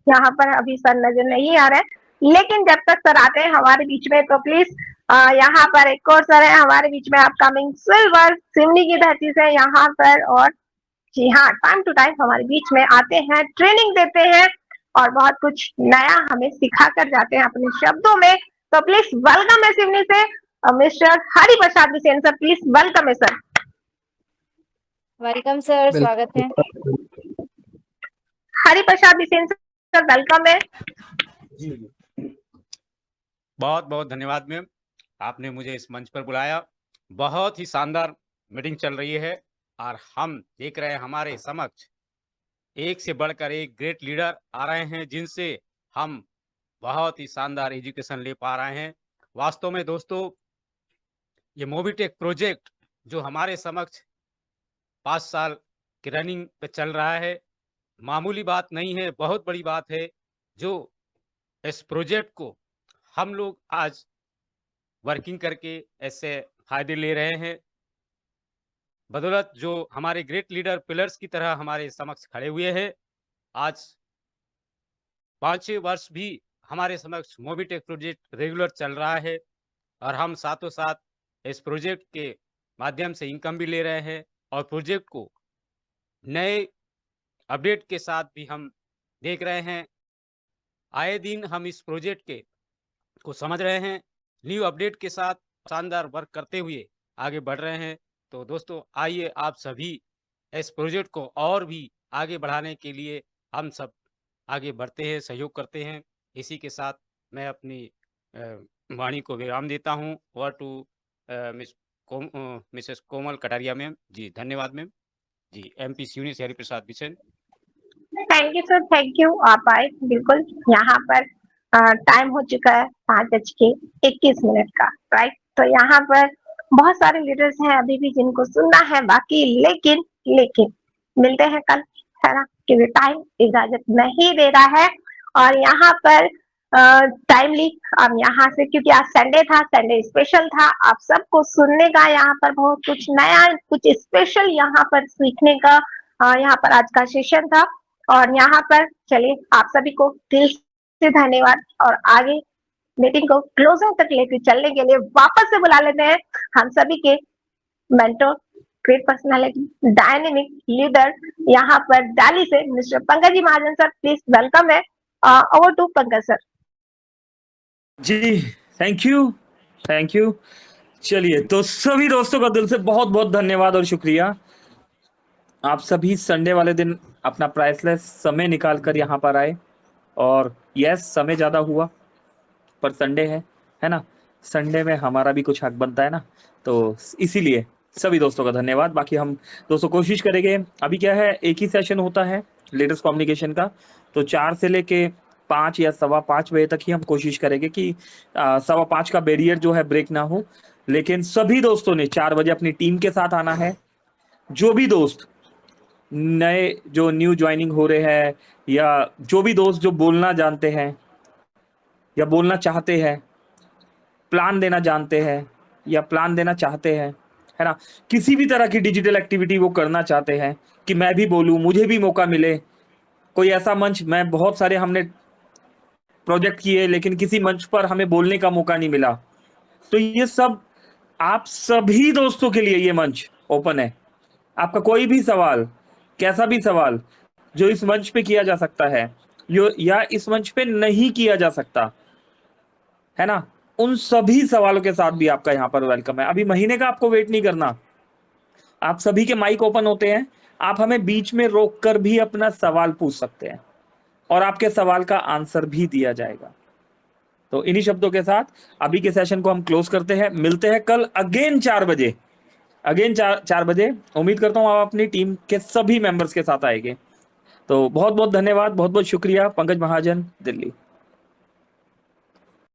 यहाँ पर अभी सर नजर नहीं आ रहे हैं। लेकिन जब तक सर आते हैं हमारे बीच में तो प्लीज यहाँ पर एक और सर है हमारे बीच में, अपकमिंग सिल्वर सिमनी की धरती से यहाँ पर। और जी हाँ, टाइम टू टाइम हमारे बीच में आते हैं, ट्रेनिंग देते हैं और बहुत कुछ नया हमें सिखा कर जाते हैं अपने शब्दों में। तो प्लीज वेलकम है सिमनी से mister Hari Prasad Bisen sir, please welcome है सर। वेलकम सर, स्वागत है। हरि प्रसाद बिसेन सर वेलकम है। बहुत बहुत धन्यवाद मैम, आपने मुझे इस मंच पर बुलाया। बहुत ही शानदार मीटिंग चल रही है और हम देख रहे हैं हमारे समक्ष एक से बढ़कर एक ग्रेट लीडर आ रहे हैं, जिनसे हम बहुत ही शानदार एजुकेशन ले पा रहे हैं। वास्तव में दोस्तों, ये मोबीटेक प्रोजेक्ट जो हमारे समक्ष 5 साल की रनिंग पे चल रहा है, मामूली बात नहीं है, बहुत बड़ी बात है। जो इस प्रोजेक्ट को हम लोग आज वर्किंग करके ऐसे फायदे ले रहे हैं, बदौलत जो हमारे ग्रेट लीडर पिलर्स की तरह हमारे समक्ष खड़े हुए हैं। आज 5-6 वर्ष भी हमारे समक्ष मोबीटेक प्रोजेक्ट रेगुलर चल रहा है और हम साथों साथ इस प्रोजेक्ट के माध्यम से इनकम भी ले रहे हैं और प्रोजेक्ट को नए अपडेट के साथ भी हम देख रहे हैं। आए दिन हम इस प्रोजेक्ट के को समझ रहे हैं, न्यू अपडेट के साथ शानदार वर्क करते हुए आगे बढ़ रहे हैं। तो दोस्तों, आइए आप सभी इस प्रोजेक्ट को और भी आगे बढ़ाने के लिए हम सब आगे बढ़ते हैं, सहयोग करते हैं। इसी के साथ मैं अपनी वाणी को विराम देता हूँ। Over to Mrs Komal Kataria ma'am ji. धन्यवाद ma'am ji. MP Seoni Hari Prasad Bisen. Thank you sir, thank you. आप आए बिल्कुल। यहाँ पर टाइम हो चुका है 5:21 का, राइट। तो यहाँ पर बहुत सारे लीडर्स हैं अभी भी जिनको सुनना है बाकी, लेकिन मिलते हैं कल, है ना, क्योंकि टाइम इजाजत नहीं दे रहा है। और यहाँ पर टाइमली हम यहाँ से, क्योंकि आज संडे था, संडे स्पेशल था, आप सबको सुनने का यहाँ पर बहुत कुछ नया, कुछ स्पेशल यहाँ पर सीखने का यहाँ पर आज का सेशन था। और यहाँ पर चलिए आप सभी को दिल से धन्यवाद। और आगे मीटिंग को क्लोजिंग तक लेकर चलने के लिए वापस से बुला लेते हैं हम सभी के mentor, great personality, dynamic leader यहाँ पर दिल्ली से Mr Pankaj ji Mahajan sir. Please welcome है। Over to Pankaj sir ji. Thank you. चलिए, तो सभी दोस्तों का दिल से बहुत बहुत धन्यवाद और शुक्रिया। आप सभी संडे वाले दिन अपना प्राइसलेस समय निकाल कर यहाँ पर आए। और यस, समय ज़्यादा हुआ पर संडे है ना, संडे में हमारा भी कुछ हक बनता है ना, तो इसीलिए सभी दोस्तों का धन्यवाद। बाकी हम दोस्तों कोशिश करेंगे, अभी क्या है, एक ही सेशन होता है लीडर्स कम्युनिकेशन का, तो 4 से लेके 5 या 5:15 बजे तक ही हम कोशिश करेंगे कि 5:15 का बैरियर जो है ब्रेक ना हो। लेकिन सभी दोस्तों ने 4 बजे अपनी टीम के साथ आना है। जो भी दोस्त नए, जो न्यू ज्वाइनिंग हो रहे हैं, या जो भी दोस्त जो बोलना जानते हैं या बोलना चाहते हैं, प्लान देना जानते हैं या प्लान देना चाहते हैं, है ना, किसी भी तरह की डिजिटल एक्टिविटी वो करना चाहते हैं कि मैं भी बोलूं, मुझे भी मौका मिले, कोई ऐसा मंच, मैं बहुत सारे हमने प्रोजेक्ट किए लेकिन किसी मंच पर हमें बोलने का मौका नहीं मिला, तो ये सब आप सभी दोस्तों के लिए ये मंच ओपन है। आपका कोई भी सवाल, कैसा भी सवाल जो इस मंच पे किया जा सकता है या इस मंच पे नहीं किया जा सकता है ना, उन सभी सवालों के साथ भी आपका यहाँ पर वेलकम है। अभी महीने का आपको वेट नहीं करना, आप सभी के माइक ओपन होते हैं, आप हमें बीच में रोककर भी अपना सवाल पूछ सकते हैं और आपके सवाल का आंसर भी दिया जाएगा। तो इन्हीं शब्दों के साथ अभी के सेशन को हम क्लोज करते हैं। मिलते हैं कल अगेन 4 बजे, अगेन 4 बजे। उम्मीद करता हूँ आप अपनी टीम के सभी मेंबर्स के साथ आएंगे। तो बहुत बहुत धन्यवाद, बहुत बहुत शुक्रिया। पंकज महाजन, दिल्ली।